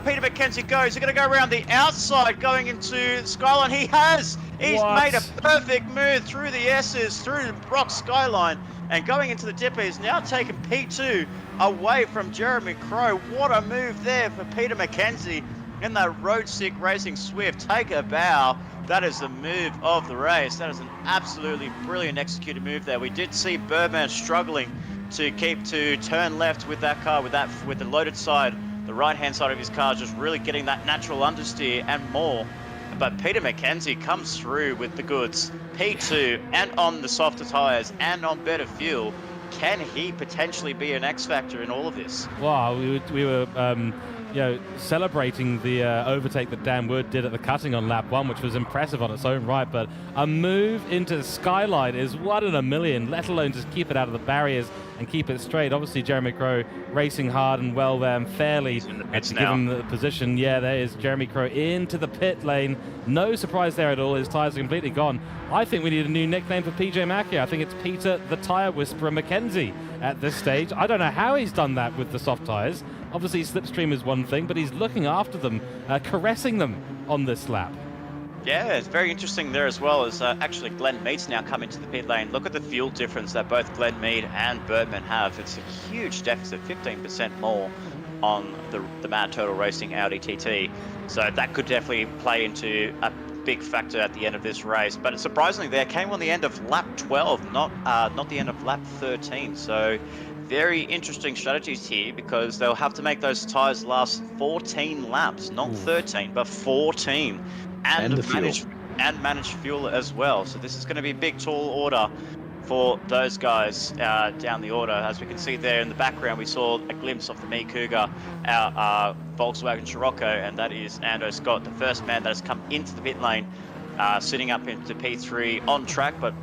Peter McKenzie goes. He's going to go around the outside, going into Skyline. He has. He's made a perfect move through the S's, through the Brock Skyline, and going into the dipper. He's now taken P2 away from Jeremy Crow. What a move there for Peter McKenzie in that Road Sick Racing Swift. Take a bow. That is the move of the race. That is an absolutely brilliant executed move there. We did see Birdman struggling to turn left with that car, with the loaded side, the right-hand side of his car, just really getting that natural understeer and more. But Peter McKenzie comes through with the goods. P2 and on the softer tyres and on better fuel. Can he potentially be an X factor in all of this? Wow, we were celebrating the overtake that Dan Wood did at the cutting on lap 1, which was impressive on its own right, but a move into the Skyline is 1 in a million, let alone just keep it out of the barriers and keep it straight. Obviously, Jeremy Crow racing hard and well there and fairly to give him the position. Yeah, there is Jeremy Crow into the pit lane. No surprise there at all. His tyres are completely gone. I think we need a new nickname for PJ Mackey. I think it's Peter the Tyre Whisperer McKenzie at this stage. I don't know how he's done that with the soft tyres. Obviously, slipstream is one thing, but he's looking after them, caressing them on this lap. Yeah, it's very interesting there as well as actually Glenn Mead's now come into the pit lane. Look at the fuel difference that both Glenn Mead and Birdman have. It's a huge deficit, 15% more on the Mad Turtle Racing Audi TT. So that could definitely play into a big factor at the end of this race. But surprisingly, they came on the end of lap 12, not the end of lap 13. So very interesting strategies here, because they'll have to make those tyres last 14 laps, not 13, but 14, and manage fuel as well. So this is going to be a big, tall order for those guys down the order. As we can see there in the background, we saw a glimpse of the Me Cougar, our Volkswagen Scirocco, and that is Ando Scott, the first man that has come into the pit lane, sitting up into P3 on track, but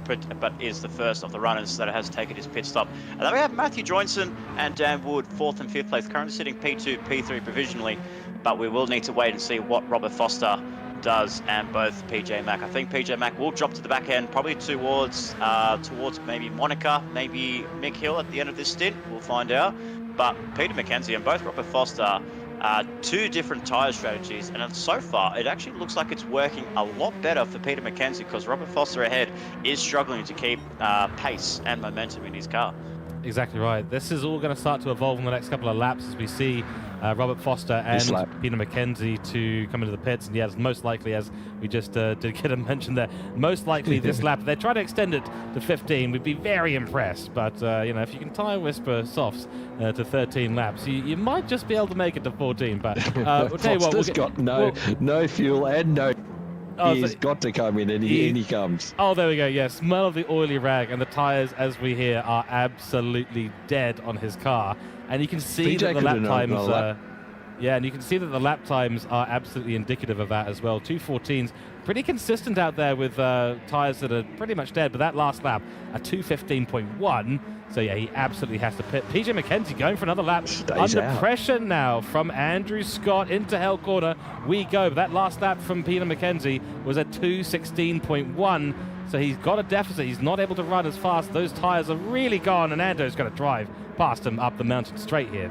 is the first of the runners that has taken his pit stop. And then we have Matthew Joynson and Dan Wood, 4th and 5th place, currently sitting P2, P3 provisionally, but we will need to wait and see what Robert Foster does, and both PJ Mack. I think PJ Mack will drop to the back end, probably towards maybe Monica, maybe Mick Hill at the end of this stint. We'll find out. But Peter McKenzie and both Robert Foster, 2 different tyre strategies, and so far it actually looks like it's working a lot better for Peter McKenzie, because Robert Foster ahead is struggling to keep pace and momentum in his car. Exactly right. This is all going to start to evolve in the next couple of laps as we see Robert Foster and Peter McKenzie to come into the pits. And yes, most likely, as we just did get a mention there, most likely this lap, they're trying to extend it to 15. We'd be very impressed. But, you know, if you can tie Whisper Softs to 13 laps, you might just be able to make it to 14. But we'll tell you what, Foster's got no fuel and no... He's got to come in, and he comes. Oh, there we go. Yeah, smell of the oily rag, and the tyres, as we hear, are absolutely dead on his car. And you can see that the lap times. Yeah, and you can see that the lap times are absolutely indicative of that as well. 2:14s, pretty consistent out there with tyres that are pretty much dead. But that last lap, a 2:15.1. So yeah, he absolutely has to pit. PJ McKenzie going for another lap. Under pressure now from Andrew Scott into Hell Corner. We go. But that last lap from Peter McKenzie was a 2:16.1. So he's got a deficit. He's not able to run as fast. Those tyres are really gone, and Ando's going to drive past him up the mountain straight here.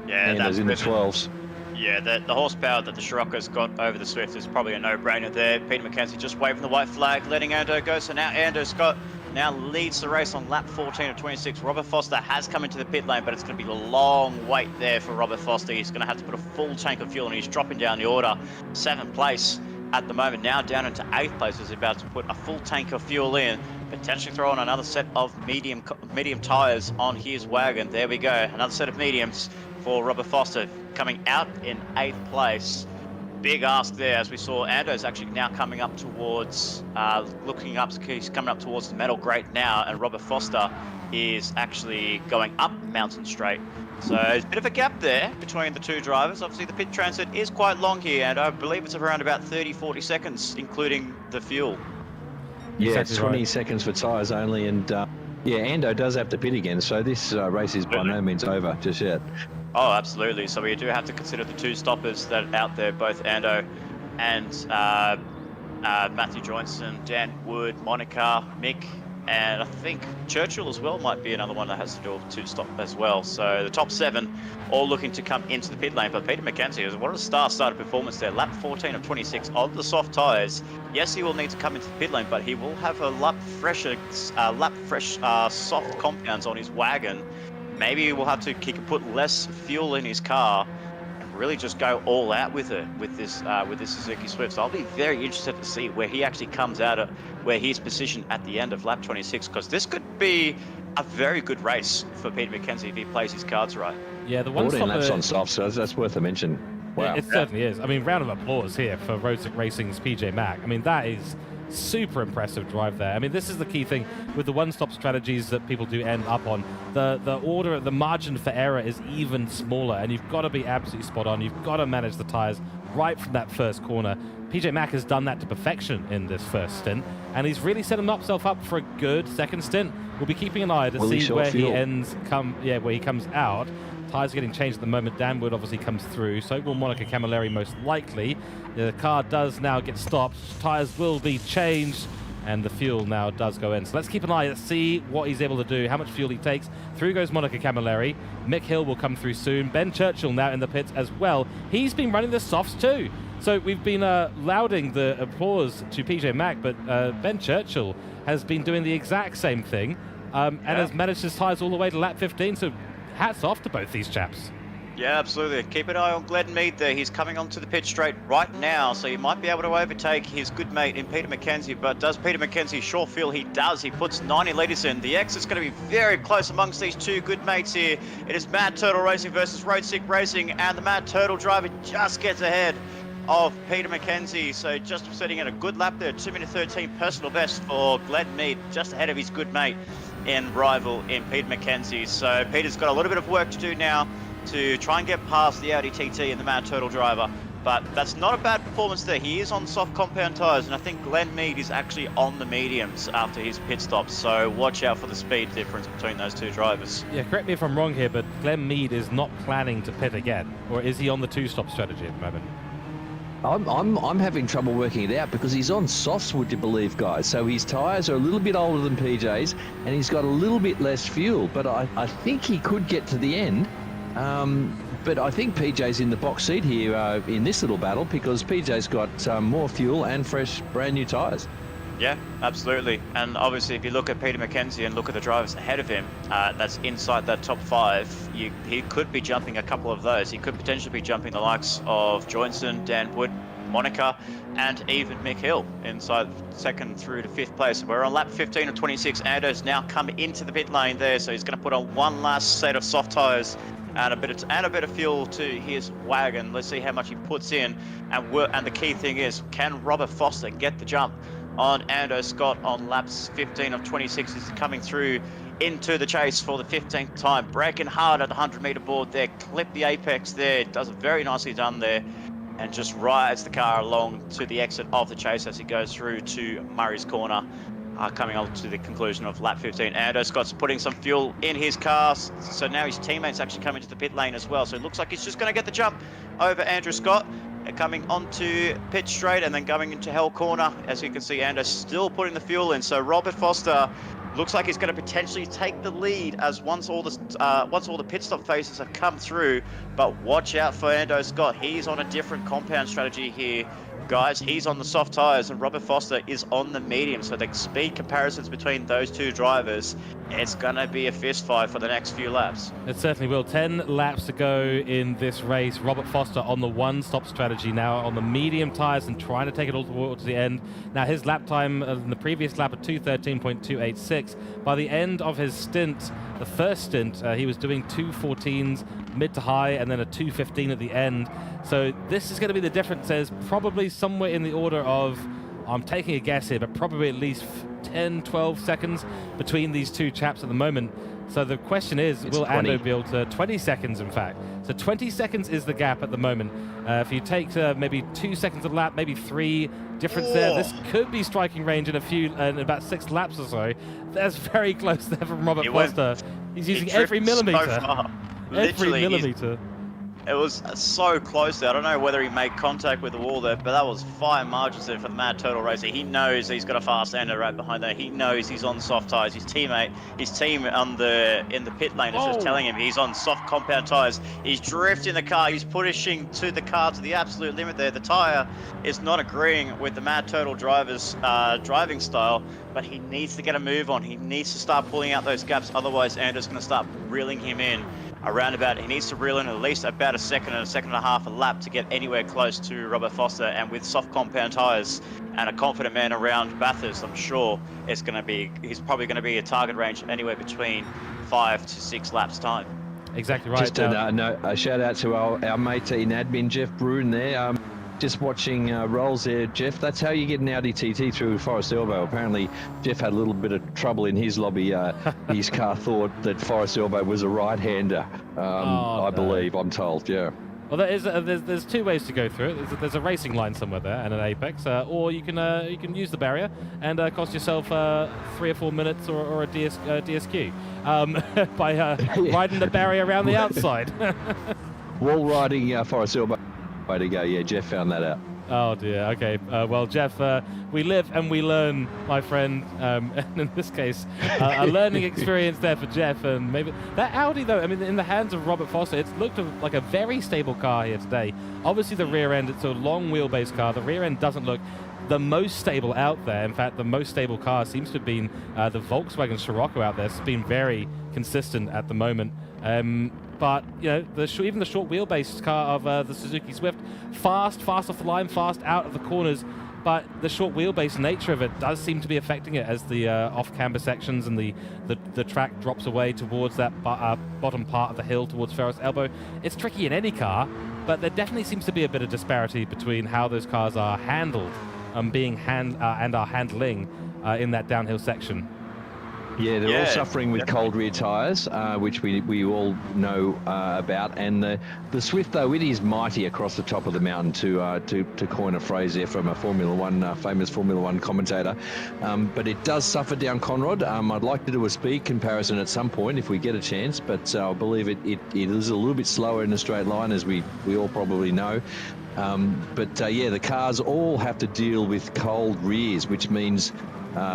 Yeah, that's in the 12s. Yeah, the horsepower that the Scirocco's got over the Swift is probably a no-brainer there. Peter McKenzie just waving the white flag, letting Ando go. So now Ando Scott now leads the race on lap 14 of 26. Robert Foster has come into the pit lane, but it's going to be a long wait there for Robert Foster. He's going to have to put a full tank of fuel, and he's dropping down the order. 7th place at the moment, now down into 8th place. He's about to put a full tank of fuel in, potentially throw on another set of medium tyres on his wagon. There we go, another set of mediums for Robert Foster, coming out in 8th place. Big ask there, as we saw Ando's actually now coming up towards, he's coming up towards the metal grate now, and Robert Foster is actually going up Mountain Straight. So there's a bit of a gap there between the two drivers. Obviously the pit transit is quite long here, and I believe it's around about 30-40 seconds, including the fuel. Yeah, Exactly it's 20 right. seconds for tyres only, and yeah, Ando does have to pit again, so this race is by no means over just yet. Oh, absolutely. So we do have to consider the 2 stoppers that are out there, both Ando and Matthew Joynson, Dan Wood, Monica, Mick, and I think Churchill as well might be another one that has to do with 2 stop as well. So the top 7 all looking to come into the pit lane. But Peter McKenzie, what a star-started performance there. Lap 14 of 26 on the soft tyres. Yes, he will need to come into the pit lane, but he will have a fresh soft compounds on his wagon. Maybe he will have to put less fuel in his car and really just go all out with it with this Suzuki Swift. So I'll be very interested to see where he actually comes out at, where he's positioned at the end of lap 26, because this could be a very good race for Peter McKenzie if he plays his cards right. Yeah, the one 14 laps on soft, so that's worth a mention. Wow. It certainly is. I mean, round of applause here for Road Racing's PJ Mack. I mean, that is super impressive drive there. I mean, this is the key thing with the one-stop strategies that people do end up on. The margin for error is even smaller, and you've got to be absolutely spot on. You've got to manage the tyres right from that first corner. PJ Mack has done that to perfection in this first stint, and he's really set himself up for a good second stint. We'll be keeping an eye to see where he where he comes out. Tyres getting changed at the moment. Dan Wood obviously comes through. So will Monica Camilleri most likely. The car does now get stopped. Tyres will be changed, and the fuel now does go in. So let's keep an eye to see what he's able to do, how much fuel he takes. Through goes Monica Camilleri. Mick Hill will come through soon. Ben Churchill now in the pits as well. He's been running the softs too. So we've been lauding the applause to PJ Mack, but Ben Churchill has been doing the exact same thing and has managed his tyres all the way to lap 15. So hats off to both these chaps. Yeah, absolutely. Keep an eye on Glenn Mead there. He's coming onto the pit straight right now, so he might be able to overtake his good mate in Peter McKenzie. But does Peter McKenzie sure feel he does? He puts 90 litres in. The exit's going to be very close amongst these two good mates here. It is Mad Turtle Racing versus Road Sick Racing, and the Mad Turtle driver just gets ahead of Peter McKenzie. So just setting in a good lap there. 2:13 personal best for Glenn Mead, just ahead of his good mate in rival in Peter McKenzie. So Peter's got a little bit of work to do now to try and get past the Audi TT and the Mad Turtle driver. But that's not a bad performance there. He is on soft compound tyres, and I think Glenn Mead is actually on the mediums after his pit stop. So watch out for the speed difference between those two drivers. Yeah, correct me if I'm wrong here, but Glenn Mead is not planning to pit again, or is he on the two-stop strategy at the moment? I'm having trouble working it out because he's on softs, would you believe, guys? So his tyres are a little bit older than PJ's, and he's got a little bit less fuel. But I think he could get to the end. But I think PJ's in the box seat here in this little battle because PJ's got more fuel and fresh, brand new tyres. Yeah, absolutely. And obviously, if you look at Peter McKenzie and look at the drivers ahead of him, that's inside that top 5. He could be jumping a couple of those. He could potentially be jumping the likes of Joinson, Dan Wood, Monica, and even Mick Hill inside 2nd through to 5th place. We're on lap 15 of 26. Ando's now come into the pit lane there, so he's going to put on one last set of soft tyres and a bit of fuel to his wagon. Let's see how much he puts in, and the key thing is, can Robert Foster get the jump on Ando Scott on laps 15 of 26? He's coming through into the chase for the 15th time, braking hard at the 100-meter board there, clip the apex there, does it very nicely done there, and just rides the car along to the exit of the chase as he goes through to Murray's Corner. Coming on to the conclusion of lap 15. Ando Scott's putting some fuel in his car, so now his teammates actually come into the pit lane as well. So it looks like he's just going to get the jump over Andrew Scott, coming onto pit straight and then going into Hell Corner. As you can see, Ando still putting the fuel in. So Robert Foster looks like he's going to potentially take the lead as once all the pit stop phases have come through. But watch out for Ando Scott. He's on a different compound strategy here, guys. He's on the soft tyres and Robert Foster is on the medium. So the speed comparisons between those two drivers, it's going to be a fist fight for the next few laps. It certainly will. 10 laps to go in this race. Robert Foster on the one-stop strategy now on the medium tyres and trying to take it all towards the end. Now his lap time in the previous lap of 2:13.286. By the end of his stint, the first stint, he was doing 2:14s mid to high and then a 2:15 at the end. So this is going to be the difference. There's probably somewhere in the order of, I'm taking a guess here, but probably at least 10, 12 seconds between these two chaps at the moment. So the question is, will 20. Ando be able to, 20 seconds in fact. So 20 seconds is the gap at the moment. If you take maybe 2 seconds a lap, maybe 3 difference there, this could be striking range in about 6 laps or so. That's very close there from Robert Foster. He's using every millimetre. Every millimetre. It was so close there. I don't know whether he made contact with the wall there, but that was fine margins there for the Mad Turtle Racer. He knows he's got a fast Ando right behind there. He knows he's on soft tyres. His team in the pit lane is just telling him he's on soft compound tyres. He's drifting the car. He's pushing to the car to the absolute limit there. The tyre is not agreeing with the Mad Turtle driver's driving style, but he needs to get a move on. He needs to start pulling out those gaps. Otherwise, Ando's going to start reeling him in. He needs to reel in at least about a second and a half a lap to get anywhere close to Robert Foster. And with soft compound tyres and a confident man around Bathurst, I'm sure he's probably going to be a target range anywhere between 5 to 6 laps time. Exactly right. Just a shout out to our mate in admin, Jeff Bruin there. Just watching rolls there, Jeff. That's how you get an Audi TT through Forest Elbow. Apparently, Jeff had a little bit of trouble in his lobby. His car thought that Forest Elbow was a right-hander. I believe, I'm told. Yeah. Well, there's 2 ways to go through it. There's a racing line somewhere there and an apex, or you can use the barrier and cost yourself 3 or 4 minutes or a DSQ by riding the barrier around the outside. Wall riding Forest Elbow. Way to go. Yeah, Jeff found that out. Oh dear. Okay. Well, Jeff, we live and we learn, my friend. And in this case, a learning experience there for Jeff. And maybe that Audi, though, I mean, in the hands of Robert Foster, it's looked like a very stable car here today. Obviously, the rear end, it's a long wheelbase car. The rear end doesn't look the most stable out there. In fact, the most stable car seems to have been the Volkswagen Scirocco out there. It's been very consistent at the moment. but you know, even the short wheelbase car of the Suzuki Swift, fast off the line, fast out of the corners. But the short wheelbase nature of it does seem to be affecting it as the off-camber sections and the track drops away towards that bottom part of the hill towards Ferris Elbow. It's tricky in any car, but there definitely seems to be a bit of disparity between how those cars are handled and are handling in that downhill section. Yeah, they're all suffering with cold rear tyres, which we all know about. And the Swift, though, it is mighty across the top of the mountain, to coin a phrase there from a Formula One, famous Formula One commentator. But it does suffer down Conrod. I'd like to do a speed comparison at some point if we get a chance, but I believe it is a little bit slower in a straight line, as we all probably know. Yeah, the cars all have to deal with cold rears, which means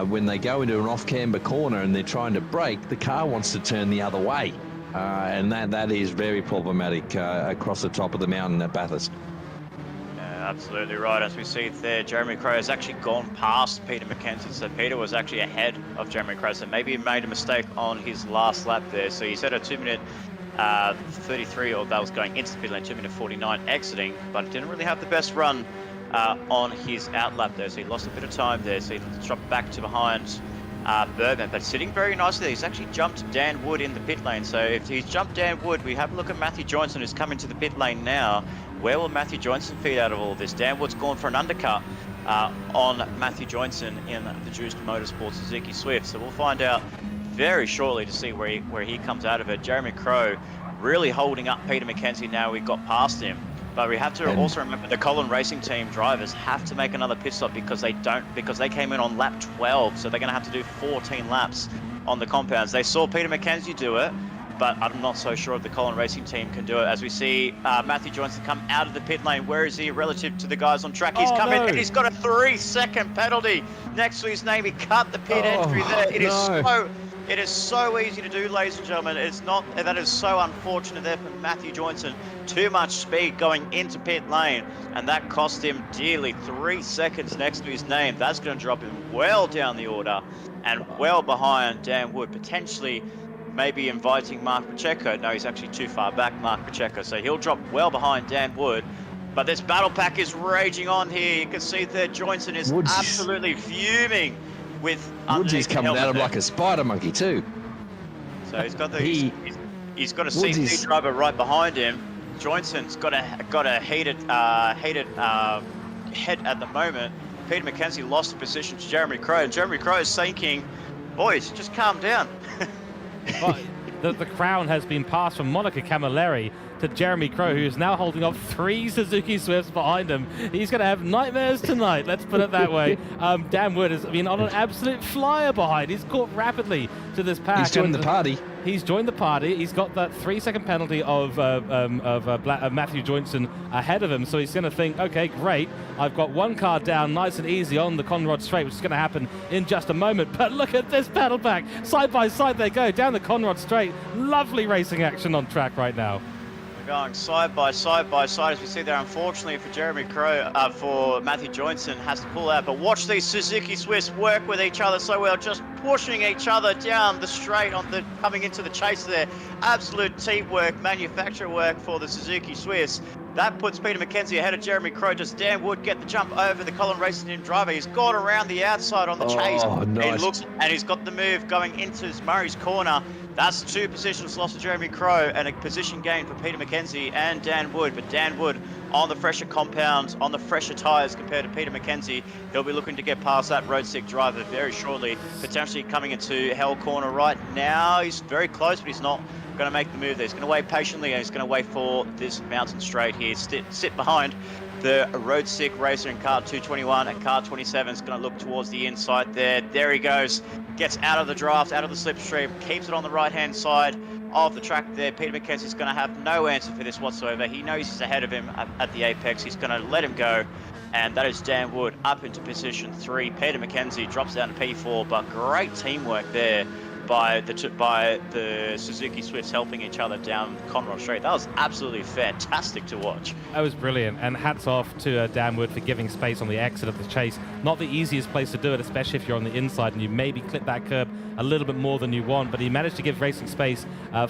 when they go into an off-camber corner and they're trying to brake, the car wants to turn the other way. And that is very problematic across the top of the mountain at Bathurst. Yeah, absolutely right. As we see there, Jeremy Crow has actually gone past Peter McKenzie. So Peter was actually ahead of Jeremy Crow. So maybe he made a mistake on his last lap there. So he set a 2-minute 33, or that was going into the pit lane, 2-minute 49 exiting, but didn't really have the best run on his outlap there, so he lost a bit of time there, so he dropped back to behind Bergman, but sitting very nicely there. He's actually jumped Dan Wood in the pit lane, so if he's jumped Dan Wood, we have a look at Matthew Johnson, who's coming to the pit lane now. Where will Matthew Johnson feed out of all this? Dan Wood's gone for an undercut on Matthew Johnson in the Juiced Motorsport Suzuki Swift, so we'll find out very shortly to see where he comes out of it. Jeremy Crow really holding up Peter McKenzie now. We got past him. But we have to also remember the Colin Racing Team drivers have to make another pit stop because they came in on lap 12, so they're going to have to do 14 laps on the compounds. They saw Peter McKenzie do it, but I'm not so sure if the Colin Racing Team can do it. As we see Matthew Johnson come out of the pit lane, where is he relative to the guys on track? He's coming and he's got a 3-second penalty next to his name. He cut the pit entry there. It is so easy to do, ladies and gentlemen. That is so unfortunate there for Matthew Johnson. Too much speed going into pit lane, and that cost him dearly. 3 seconds next to his name. That's going to drop him well down the order and well behind Dan Wood, potentially maybe inviting Mark Pacheco. No, he's actually too far back, Mark Pacheco. So he'll drop well behind Dan Wood. But this battle pack is raging on here. You can see that Johnson is absolutely fuming. Woodsy's coming at him like a spider monkey too. So he's got he's got a CC driver right behind him. Johnson's got a heated head at the moment. Peter McKenzie lost the position to Jeremy Crow, and Jeremy Crow is thinking, "Boys, just calm down." Well, the crown has been passed from Monica Camilleri to Jeremy Crow, who is now holding up 3 Suzuki Swifts behind him. He's going to have nightmares tonight, let's put it that way. Dan Wood has been on an absolute flyer behind. He's caught rapidly to this pack. He's joined the party. He's joined the party. He's got that 3-second penalty of Matthew Johnson ahead of him. So he's going to think, okay, great. I've got one car down nice and easy on the Conrod Straight, which is going to happen in just a moment. But look at this battle pack. Side by side they go down the Conrod Straight. Lovely racing action on track right now. Going side by side as we see there. Unfortunately for Jeremy Crow, for Matthew Johnson, has to pull out. But watch these Suzuki Swifts work with each other so well, just pushing each other down the straight coming into the chase there. Absolute teamwork, manufacturer work for the Suzuki Swifts. That puts Peter McKenzie ahead of Jeremy Crow. Does Dan Wood get the jump over the Colin Racing Team driver? He's got around the outside on the chase. Nice. And he's got the move going into Murray's corner. That's 2 positions lost to Jeremy Crow and a position gain for Peter McKenzie and Dan Wood. But Dan Wood on the fresher compounds, on the fresher tyres compared to Peter McKenzie. He'll be looking to get past that road stick driver very shortly, potentially coming into Hell Corner right now. He's very close, but he's not going to make the move there. He's going to wait patiently, and he's going to wait for this mountain straight here. Sit behind the road stick racer in car 221, and car 27 is going to look towards the inside there. There he goes. Gets out of the draft, out of the slipstream, keeps it on the right-hand side of the track there. Peter McKenzie's going to have no answer for this whatsoever. He knows he's ahead of him at the apex. He's going to let him go, and that is Dan Wood up into position 3. Peter McKenzie drops down to P4, but great teamwork there by the Suzuki Swifts helping each other down Conrod Straight. That was absolutely fantastic to watch. That was brilliant, and hats off to Dan Wood for giving space on the exit of the chase. Not the easiest place to do it, especially if you're on the inside and you maybe clip that curb a little bit more than you want, but he managed to give racing space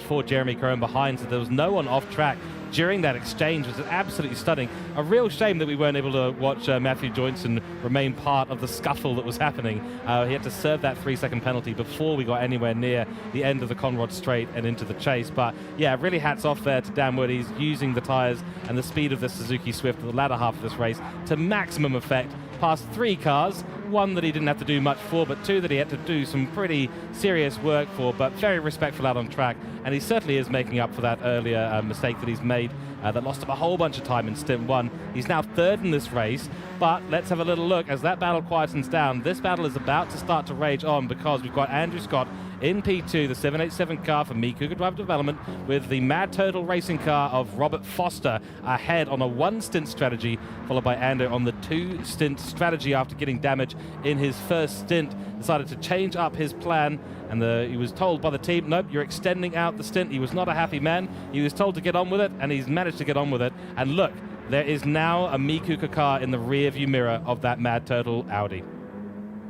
for Jeremy Crow behind, so there was no one off track during that exchange. Was absolutely stunning. A real shame that we weren't able to watch Matthew Joynson remain part of the scuffle that was happening. He had to serve that 3-second penalty before we got anywhere near the end of the Conrod Straight and into the chase. But yeah, really hats off there to Dan Wood. He's using the tyres and the speed of the Suzuki Swift at the latter half of this race to maximum effect. Past 3 cars, 1 that he didn't have to do much for, but 2 that he had to do some pretty serious work for, but very respectful out on track. And he certainly is making up for that earlier mistake that he's made that lost him a whole bunch of time in stint 1. He's now 3rd in this race, but let's have a little look as that battle quietens down. This battle is about to start to rage on because we've got Andrew Scott in P2, the 787 car for Cooke Drive Development, with the Mad Turtle racing car of Robert Foster ahead on a 1-stint strategy, followed by Ando on the 2-stint strategy after getting damage in his first stint. Decided to change up his plan, and he was told by the team, nope, you're extending out the stint. He was not a happy man. He was told to get on with it, and he's managed to get on with it. And look, there is now a Cooke car in the rear view mirror of that Mad Turtle Audi.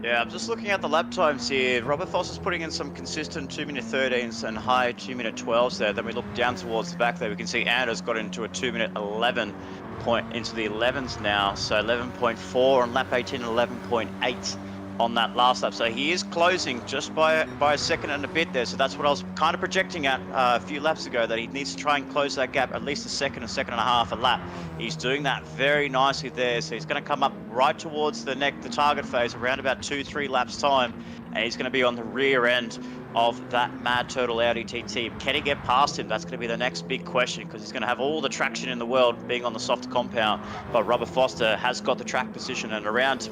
Yeah, I'm just looking at the lap times here. Robert Foster's putting in some consistent 2-minute 13s and high 2-minute 12s there. Then we look down towards the back there. We can see Anders got into a 2-minute 11 point into the 11s now. So 11.4 on lap 18 and 11.8 on that last lap. So he is closing just by a second and a bit there. So that's what I was kind of projecting at a few laps ago, that he needs to try and close that gap at least a second and a half a lap. He's doing that very nicely there. So he's going to come up right towards the target phase around about 2-3 laps time, and he's going to be on the rear end of that Mad Turtle Audi TT. Can he get past him? That's going to be the next big question, because he's going to have all the traction in the world being on the soft compound. But Robert Foster has got the track position, and around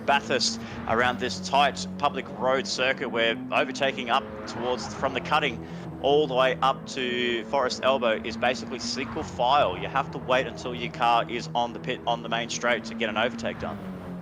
Bathurst, around this tight public road circuit, we're overtaking up towards from the cutting all the way up to Forest Elbow is basically single file. You have to wait until your car is on the main straight to get an overtake done.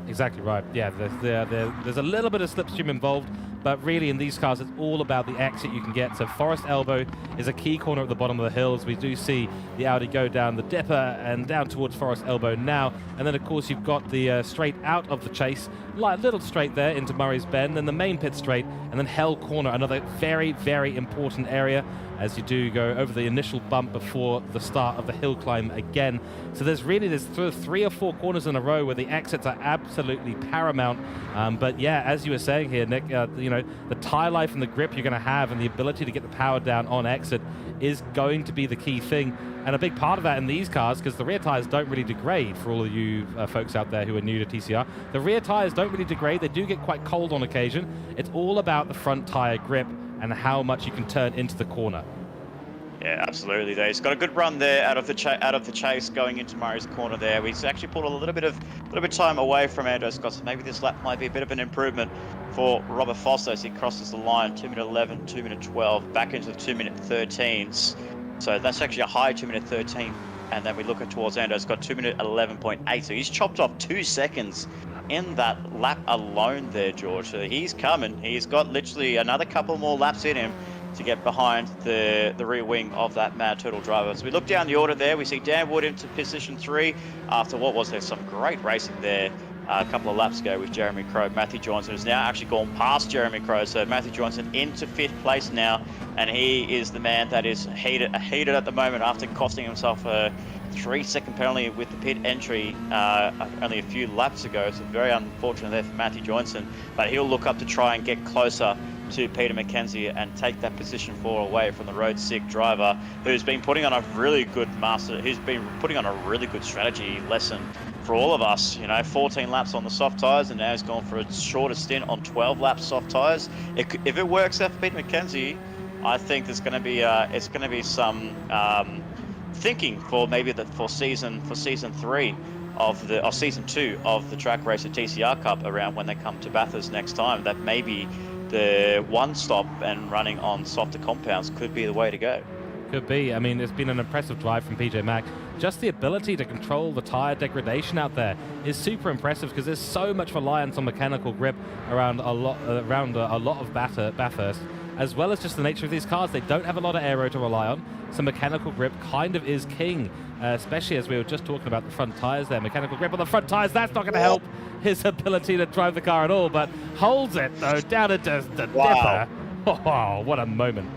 Exactly right. Yeah, there's a little bit of slipstream involved, but really in these cars, it's all about the exit you can get. So Forest Elbow is a key corner at the bottom of the hills. We do see the Audi go down the dipper and down towards Forest Elbow now. And then, of course, you've got the straight out of the chase, little straight there into Murray's Bend, then the main pit straight, and then Hell Corner, another very, very important area as you do go over the initial bump before the start of the hill climb again. So there's 3 or 4 corners in a row where the exits are absolutely paramount. But yeah, as you were saying here, Nick, the tire life and the grip you're going to have and the ability to get the power down on exit is going to be the key thing. And a big part of that in these cars, because the rear tires don't really degrade, for all of you folks out there who are new to TCR, the rear tires don't really degrade. They do get quite cold on occasion. It's all about the front tire grip and how much you can turn into the corner. Yeah, absolutely. He's got a good run there out of the chase going into Murray's Corner there. He's actually pulled a little bit of time away from Andrew Scott, so maybe this lap might be a bit of an improvement for Robert Foster as he crosses the line. 2-minute 11, 2-minute 12, back into the 2-minute 13s. So that's actually a high 2-minute 13. And then we look at towards Andrew Scott, 2-minute 11.8. So he's chopped off 2 seconds in that lap alone there, George. So he's coming. He's got literally another couple more laps in him to get behind the rear wing of that Mad Turtle driver. So we look down the order there. We see Dan Wood into position 3 after what was there some great racing there a couple of laps ago with Jeremy Crow. Matthew Johnson has now actually gone past Jeremy Crow. So Matthew Johnson into 5th place now, and he is the man that is heated at the moment after costing himself a 3-second penalty with the pit entry only a few laps ago. So very unfortunate there for Matthew Johnson, but he'll look up to try and get closer to Peter McKenzie and take that position 4 away from the road sick driver who's been putting on a really good strategy lesson for all of us. 14 laps on the soft tyres, and now he's gone for a shorter stint on 12 laps soft tyres. If it works out for Peter McKenzie, I think there's going to be some thinking for maybe for season 3 or season 2 of the Trak Racer TCR Cup around when they come to Bathurst next time. That maybe the one stop and running on softer compounds could be the way to go. Could be. I mean, it's been an impressive drive from PJ Mack. Just the ability to control the tire degradation out there is super impressive, because there's so much reliance on mechanical grip around a lot of Bathurst. as well as just the nature of these cars. They don't have a lot of aero to rely on, so mechanical grip kind of is king, especially as we were just talking about the front tires there. Mechanical grip on the front tires, that's not going to help his ability to drive the car at all, but holds it, though, down into the dipper. Oh, what a moment.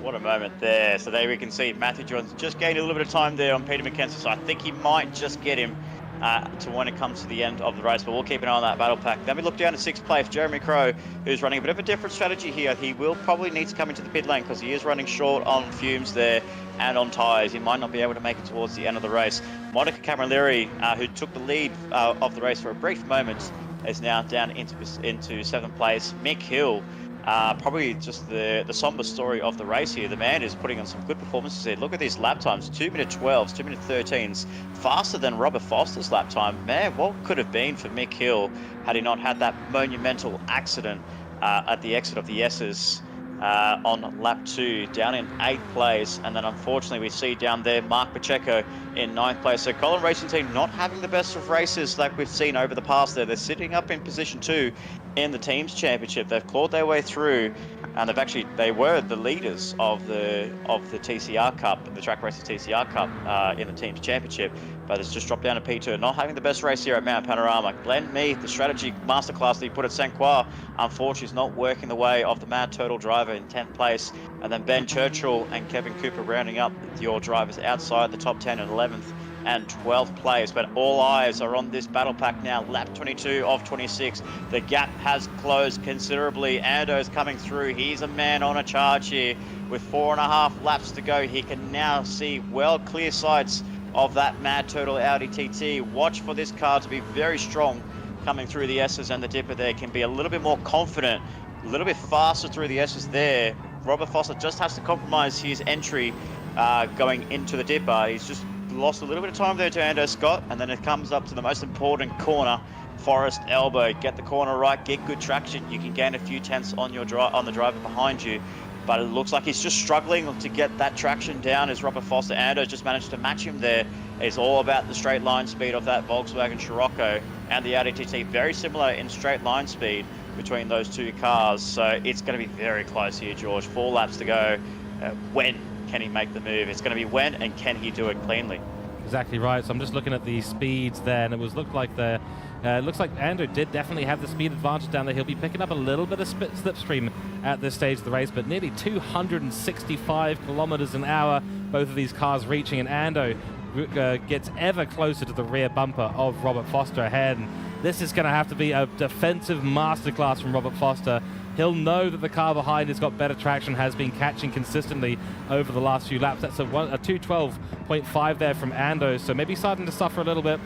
What a moment there. So there we can see Matthew Johns just gained a little bit of time there on Peter McKenzie, so I think he might just get him to when it comes to the end of the race, but we'll keep an eye on that battle pack. Then we look down to 6th place, Jeremy Crow, who's running a bit of a different strategy here. He will probably need to come into the pit lane because he is running short on fumes there and on tyres. He might not be able to make it towards the end of the race. Monica Camilleri, who took the lead of the race for a brief moment, is now down into 7th place. Mick Hill, probably just the somber story of the race here. The man is putting on some good performances here. Look at these lap times, 2:12s, 2:13s, faster than Robert Foster's lap time. Man, what could have been for Mick Hill had he not had that monumental accident at the exit of the S's on lap 2, down in 8th place. And then unfortunately we see down there Mark Pacheco in 9th place. So Colin Racing Team not having the best of races like we've seen over the past there. They're sitting up in position 2 in the teams championship. They've clawed their way through, and they were the leaders of the TCR Cup, the Trak Racer TCR Cup in the teams championship, but it's just dropped down to P2. Not having the best race here at Mount Panorama. Glenn Meath, the strategy masterclass that he put at St. Croix, unfortunately is not working the way of the Mad Turtle driver in 10th place, and then Ben Churchill and Kevin Cooper rounding up your drivers outside the top 10 and 11th and 12th place. But all eyes are on this battle pack now. Lap 22 of 26. The gap has closed considerably. Ando's coming through. He's a man on a charge here with 4.5 laps to go. He can now see well clear sights of that Mad Turtle Audi TT. Watch for this car to be very strong coming through the S's, and the dipper there can be a little bit more confident, a little bit faster through the S's there. Robert Foster just has to compromise his entry going into the dipper. He's just lost a little bit of time there to Ando Scott, and then it comes up to the most important corner, Forest Elbow. Get the corner right, get good traction. You can gain a few tenths on your on the driver behind you, but it looks like he's just struggling to get that traction down as Robert Foster. Ando just managed to match him there. It's all about the straight line speed of that Volkswagen Scirocco and the Audi TT. Very similar in straight line speed between those two cars, so it's going to be very close here, George. 4 laps to go. When can he make the move? It's going to be when, and can he do it cleanly? Exactly right. So I'm just looking at the speeds there, and it looks like Ando did definitely have the speed advantage down there. He'll be picking up a little bit of slipstream at this stage of the race, but nearly 265 kilometers an hour, both of these cars reaching, and Ando gets ever closer to the rear bumper of Robert Foster ahead. And this is going to have to be a defensive masterclass from Robert Foster. He'll know that the car behind has got better traction, has been catching consistently over the last few laps. That's a 212.5 there from Ando, so maybe starting to suffer a little bit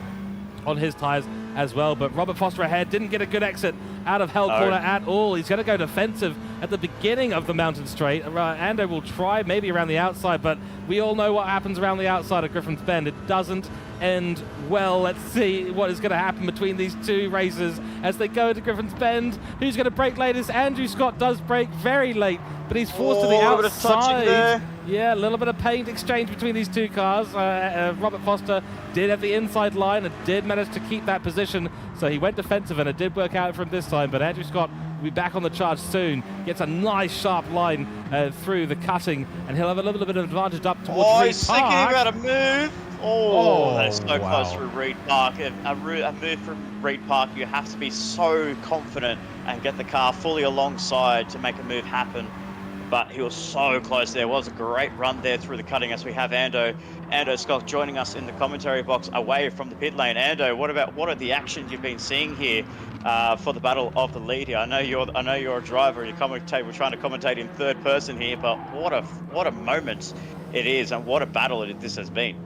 on his tires as well. But Robert Foster ahead didn't get a good exit out of Hell Corner at all. He's going to go defensive at the beginning of the mountain straight. Ando will try maybe around the outside, but we all know what happens around the outside of Griffin's Bend. It doesn't end well. Let's see what is going to happen between these two racers as they go to Griffin's Bend. Who's going to brake latest? Andrew Scott does brake very late, but he's forced to the outside. Yeah, a little bit of paint exchange between these two cars. Robert Foster did have the inside line and did manage to keep that position, so he went defensive, and it did work out for him this time. But Andrew Scott will be back on the charge soon. Gets a nice sharp line through the cutting, and he'll have a little bit of advantage up towards Reed Park. He's thinking about a move. That's so close through Reed Park. A move from Reed Park, you have to be so confident and get the car fully alongside to make a move happen. But he was so close there. It was a great run there through the cutting as we have Ando Scott joining us in the commentary box away from the pit lane. Ando, what are the actions you've been seeing here for the battle of the lead here? I know you're a driver. We're trying to commentate in third person here, but what a moment it is, and what a battle this has been.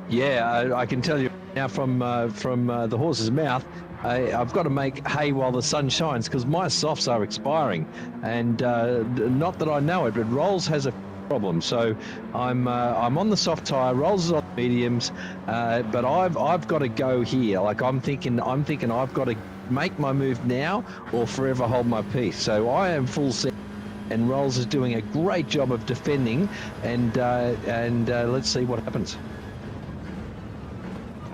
Yeah, I can tell you now from the horse's mouth, I've got to make hay while the sun shines, because my softs are expiring, and not that I know it, but Rolls has a problem. So I'm on the soft tire, Rolls is on mediums, but I've got to go here. Like I'm thinking I've got to make my move now or forever hold my peace. So I am full set, and Rolls is doing a great job of defending, and let's see what happens.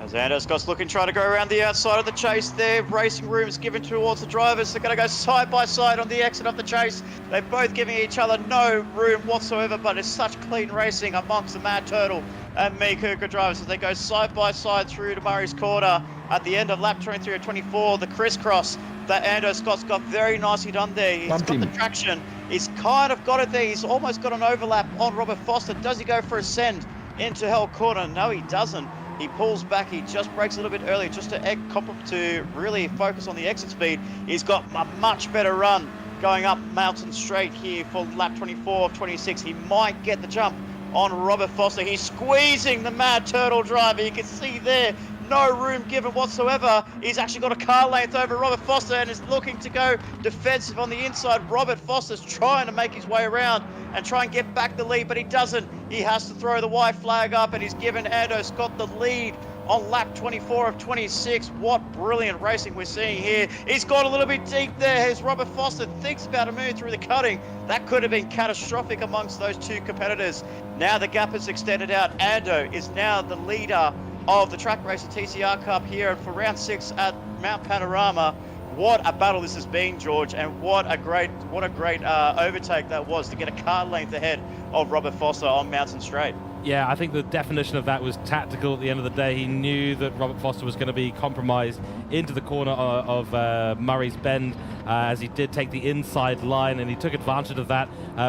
As Ando Scott's looking, trying to go around the outside of the chase there. Racing room is given towards the drivers. They're going to go side by side on the exit of the chase. They're both giving each other no room whatsoever, but it's such clean racing amongst the Mad Turtle and me, Cooke drivers, as they go side by side through to Murray's Corner. At the end of lap 23 or 24, the crisscross that Ando Scott's got very nicely done there. He's got the traction. He's kind of got it there. He's almost got an overlap on Robert Foster. Does he go for a send into Hell Corner? No, he doesn't. He pulls back, he just brakes a little bit early just to really focus on the exit speed. He's got a much better run going up Mountain Straight here for lap 24 of 26. He might get the jump on Robert Foster. He's squeezing the Mad Turtle driver. You can see there, no room given whatsoever. He's actually got a car length over Robert Foster and is looking to go defensive on the inside. Robert Foster's trying to make his way around and try and get back the lead, but he doesn't. He has to throw the white flag up, and he's given Ando Scott the lead on lap 24 of 26. What brilliant racing we're seeing here. He's got a little bit deep there as Robert Foster thinks about a move through the cutting. That could have been catastrophic amongst those two competitors. Now the gap has extended out. Ando is now the leader of the Trak Racer TCR Cup here for round 6 at Mount Panorama. What a battle this has been, George, and what a great overtake that was to get a car length ahead of Robert Foster on Mountain Straight. Yeah, I think the definition of that was tactical at the end of the day. He knew that Robert Foster was going to be compromised into the corner of Murray's Bend as he did take the inside line, and he took advantage of that.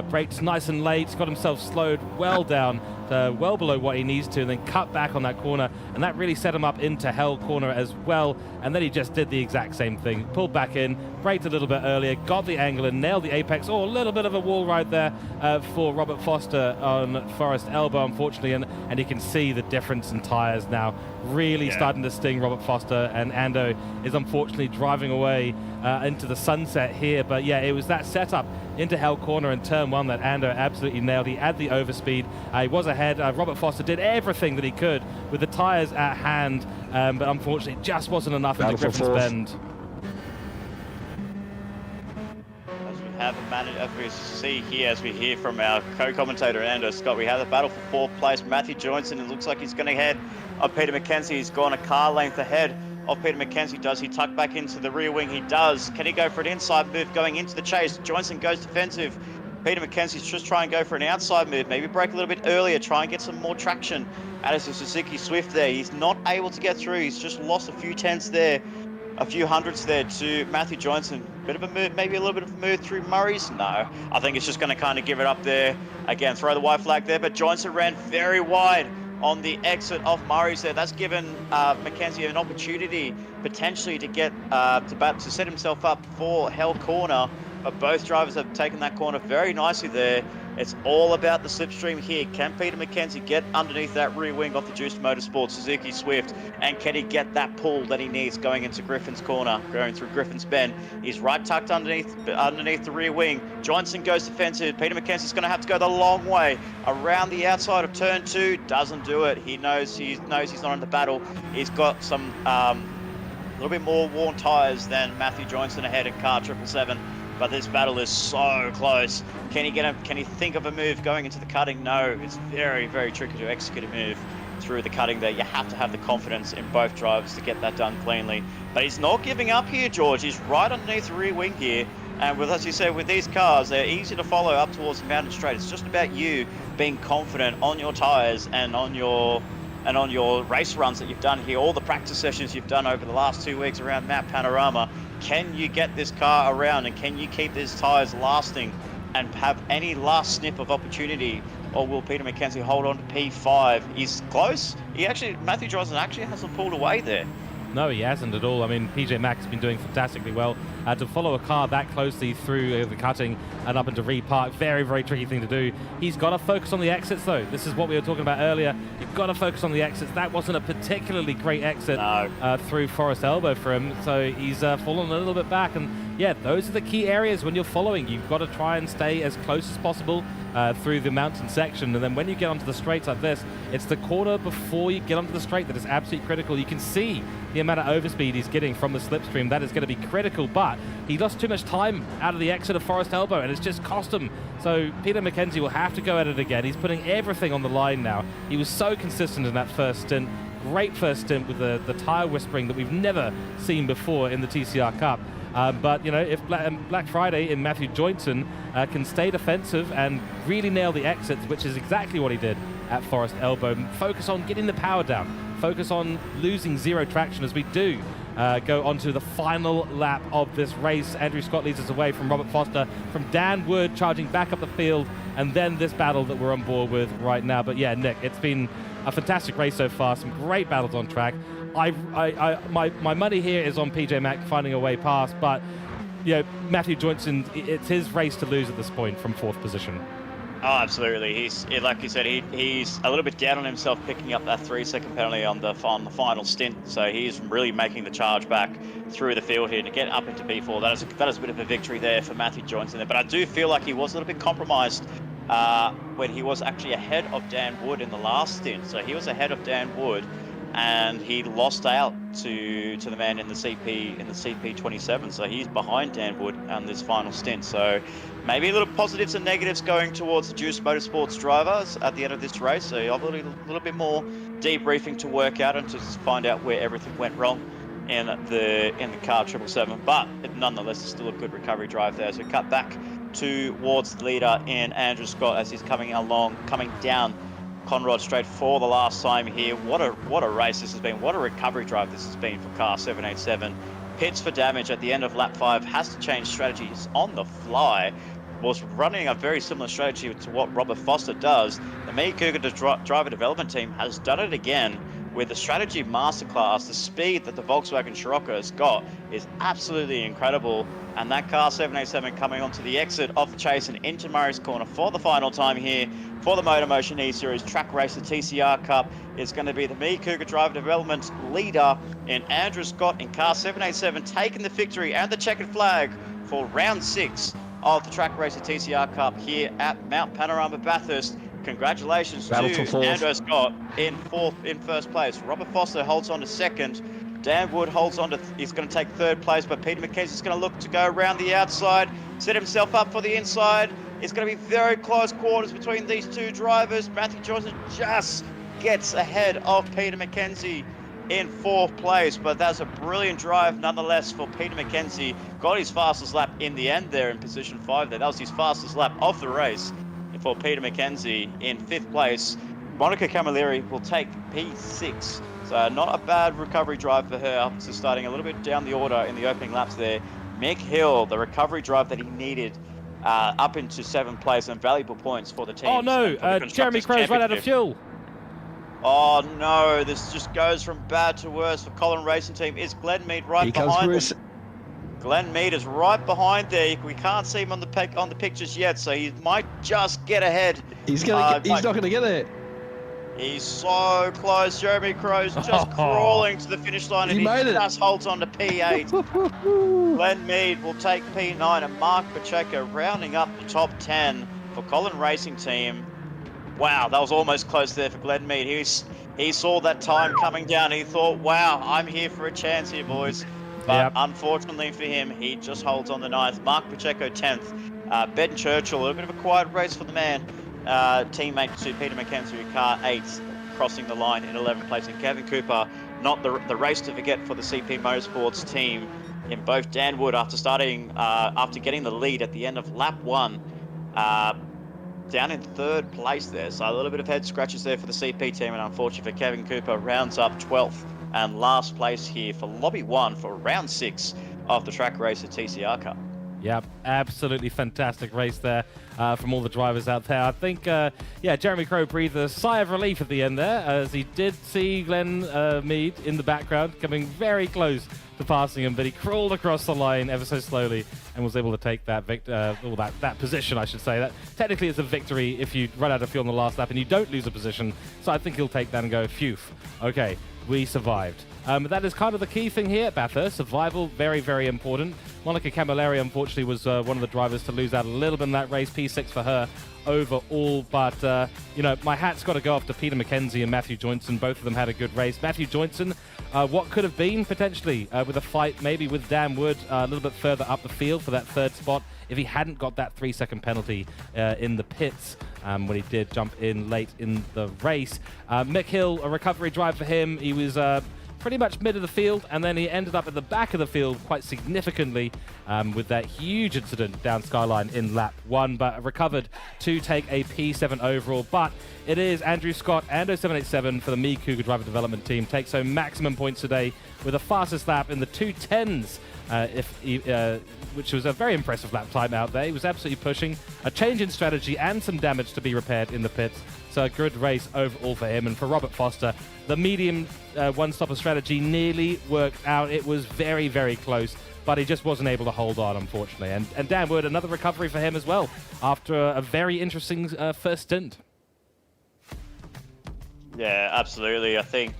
Braked nice and late, got himself slowed well down, well below what he needs to, and then cut back on that corner, and that really set him up into Hell Corner as well. And then he just did the exact same thing, pulled back in, braked a little bit earlier, got the angle and nailed the apex. Oh, a little bit of a wall ride there for Robert Foster on Forest Elbow, unfortunately, and you can see the difference in tyres now really starting to sting Robert Foster, and Ando is unfortunately driving away into the sunset here. But yeah, it was that setup into Hell Corner in turn 1 that Ando absolutely nailed. He had the overspeed, he was ahead. Robert Foster did everything that he could with the tyres at hand, but unfortunately it just wasn't enough into Griffin's Bend. As we see here, as we hear from our co-commentator Ando Scott, we have the battle for 4th place. Matthew Johnson, it looks like he's going to head of Peter McKenzie. He's gone a car length ahead of Peter McKenzie. Does he tuck back into the rear wing? He does. Can he go for an inside move going into the chase? Johnson goes defensive. Peter McKenzie's just trying to go for an outside move, maybe brake a little bit earlier, try and get some more traction out of the Suzuki Swift there. He's not able to get through. He's just lost a few tenths there, a few hundredths there to Matthew Johnson. Bit of a move, maybe a little bit of a move through Murray's. No, I think it's just going to kind of give it up there. Again, throw the white flag there, but Johnson ran very wide on the exit of Murray's there. That's given McKenzie an opportunity potentially to get to set himself up for Hell Corner, but both drivers have taken that corner very nicely there. It's all about the slipstream here. Can Peter McKenzie get underneath that rear wing of the Juiced Motorsport Suzuki Swift, and can he get that pull that he needs going into Griffin's Corner, going through Griffin's Bend? He's right tucked underneath the rear wing. Johnson goes defensive. Peter McKenzie's going to have to go the long way around the outside of turn 2. Doesn't do it. He knows he's not in the battle. He's got some a little bit more worn tyres than Matthew Johnson ahead in car 777. But this battle is so close. Can he get him? Can he think of a move going into the cutting? No, it's very, very tricky to execute a move through the cutting there. You have to have the confidence in both drivers to get that done cleanly. But he's not giving up here, George. He's right underneath the rear wing here. And with, as you said, with these cars, they're easy to follow up towards the mountain straight. It's just about you being confident on your tyres and on your race runs that you've done here, all the practice sessions you've done over the last 2 weeks around Mount Panorama. Can you get this car around, and can you keep these tyres lasting and have any last snip of opportunity, or will Peter McKenzie hold on to P5? He's close. Matthew Johnson actually hasn't pulled away there. No, he hasn't at all. I mean, PJ Mack's been doing fantastically well. To follow a car that closely through the cutting and up into repark, very, very tricky thing to do. He's got to focus on the exits, though. This is what we were talking about earlier. You've got to focus on the exits. That wasn't a particularly great exit through Forest Elbow for him, so he's fallen a little bit back. And yeah, those are the key areas when you're following. You've got to try and stay as close as possible through the mountain section. And then when you get onto the straights like this, it's the corner before you get onto the straight that is absolutely critical. You can see the amount of overspeed he's getting from the slipstream. That is going to be critical, but he lost too much time out of the exit of Forest Elbow, and it's just cost him. So Peter McKenzie will have to go at it again. He's putting everything on the line now. He was so consistent in that first stint. Great first stint with the tyre whispering that we've never seen before in the TCR Cup. But, you know, if Black Friday in Matthew Joynson can stay defensive and really nail the exits, which is exactly what he did at Forest Elbow, focus on getting the power down, focus on losing zero traction as we do go on to the final lap of this race. Andrew Scott leads us away from Robert Foster, from Dan Wood charging back up the field, and then this battle that we're on board with right now. But yeah, Nick, it's been a fantastic race so far, some great battles on track. My money here is on PJ Mack finding a way past, but you know, Matthew Joynson, it's his race to lose at this point from 4th position. Oh, absolutely. He's, like you said, he's a little bit down on himself picking up that 3-second penalty on the final stint. So he's really making the charge back through the field here to get up into B4. That is a bit of a victory there for Matthew Joynson there. But I do feel like he was a little bit compromised when he was actually ahead of Dan Wood in the last stint. So he was ahead of Dan Wood, and he lost out to the man in the CP 27. So he's behind Dan Wood on this final stint. So maybe a little positives and negatives going towards the Juice Motorsports drivers at the end of this race. So you have a little bit more debriefing to work out and to find out where everything went wrong in the car 777. But nonetheless, it's still a good recovery drive there. So cut back towards the leader in Andrew Scott as he's coming down Conrod Straight for the last time here. What a race this has been. What a recovery drive this has been for car 787. Pits for damage at the end of lap 5, has to change strategies on the fly. Was running a very similar strategy to what Robert Foster does. The Me Cooke driver development team has done it again with the strategy masterclass. The speed that the Volkswagen Scirocco has got is absolutely incredible. And that car 787 coming onto the exit of the chase and into Murray's Corner for the final time here for the MotorMotion E-Series Trak Racer TCR Cup is going to be the Me Cooke driver development leader in Andrew Scott in car 787, taking the victory and the checkered flag for round 6 of the Trak Racer TCR Cup here at Mount Panorama Bathurst. Congratulations to Andrew Scott in first place. Robert Foster holds on to 2nd. Dan Wood holds on to, he's going to take 3rd place, but Peter McKenzie's going to look to go around the outside, set himself up for the inside. It's going to be very close quarters between these two drivers. Matthew Johnson just gets ahead of Peter McKenzie in 4th place, but that's a brilliant drive nonetheless for Peter McKenzie. Got his fastest lap in the end there in position 5 there. That was his fastest lap of the race for Peter McKenzie in 5th place. Monica Camilleri will take P6. So not a bad recovery drive for her after starting a little bit down the order in the opening laps there. Mick Hill, the recovery drive that he needed up into 7th place and valuable points for the team. Oh no, Jeremy Crow's run out of fuel. Oh no, this just goes from bad to worse for Colin Racing Team. Is Glenn Mead right behind them? Glenn Mead is right behind there. We can't see him on the pictures yet, so he might just get ahead. He's not going to get there. He's so close. Jeremy Crow's just crawling to the finish line, and he just holds on to P8. Glenn Mead will take P9, and Mark Pacheco rounding up the top 10 for Colin Racing Team. Wow, that was almost close there for Glenn Mead. He saw that time coming down. He thought, wow, I'm here for a chance here, boys. But unfortunately for him, he just holds on the 9th. Mark Pacheco 10th. Ben Churchill, a little bit of a quiet race for the man. Teammate to Peter McKenzie, car 8, crossing the line in 11th place. And Kevin Cooper, not the race to forget for the CP Motorsports team in both Dan Wood after getting the lead at the end of lap 1. Down in 3rd place there. So a little bit of head scratches there for the CP team, and unfortunately for Kevin Cooper, rounds up 12th and last place here for Lobby 1 for round 6 of the Trak Racer TCR Cup. Yep, absolutely fantastic race there from all the drivers out there. I think, Jeremy Crow breathed a sigh of relief at the end there, as he did see Glenn Mead in the background coming very close to passing him, but he crawled across the line ever so slowly and was able to take that that position, I should say. That technically it's a victory if you run out of fuel on the last lap and you don't lose a position. So I think he'll take that and go, phew, okay, we survived. That is kind of the key thing here at Bathurst. Survival, very, very important. Monica Camilleri, unfortunately, was one of the drivers to lose out a little bit in that race. P6 for her overall. But, my hat's got to go off to Peter McKenzie and Matthew Joynson. Both of them had a good race. Matthew Joynson, what could have been potentially with a fight maybe with Dan Wood a little bit further up the field for that 3rd spot if he hadn't got that 3-second penalty in the pits when he did jump in late in the race. Mick Hill, a recovery drive for him. He was pretty much mid of the field, and then he ended up at the back of the field quite significantly with that huge incident down Skyline in lap 1, but recovered to take a P7 overall. But it is Andrew Scott, Ando 787 for the Me Cougar driver development team, takes home maximum points today with the fastest lap in the 2:10s, which was a very impressive lap time out there. He was absolutely pushing. A change in strategy and some damage to be repaired in the pits. So a good race overall for him. And for Robert Foster, the medium one-stopper strategy nearly worked out. It was very, very close, but he just wasn't able to hold on, unfortunately. And Dan Wood, another recovery for him as well, after a very interesting first stint. Yeah, absolutely. I think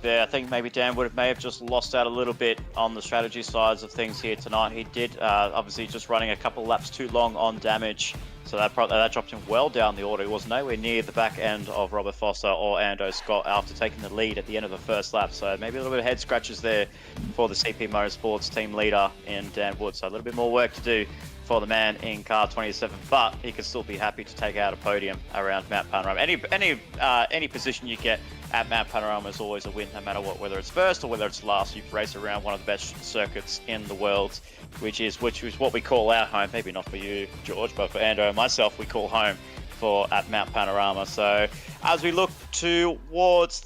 maybe Dan may have just lost out a little bit on the strategy sides of things here tonight. He did obviously just running a couple laps too long on damage, so that dropped him well down the order. He was nowhere near the back end of Robert Foster or Ando Scott after taking the lead at the end of the first lap. So maybe a little bit of head scratches there for the CP Motorsports team leader in Dan Wood. So a little bit more work to do for the man in car 27, but he can still be happy to take out a podium around Mount Panorama. Any position you get at Mount Panorama is always a win, no matter what, whether it's first or whether it's last. You've raced around one of the best circuits in the world, which is what we call our home. Maybe not for you, George, but for Ando and myself, we call home at Mount Panorama. So as we look come towards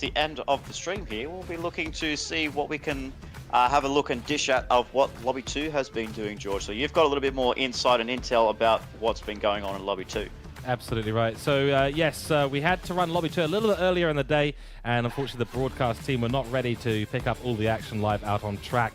the end of the stream here, we'll be looking to see what we can have a look and dish at of what Lobby 2 has been doing, George. So you've got a little bit more insight and intel about what's been going on in Lobby 2. Absolutely right. So yes, we had to run Lobby 2 a little bit earlier in the day, and unfortunately the broadcast team were not ready to pick up all the action live out on track.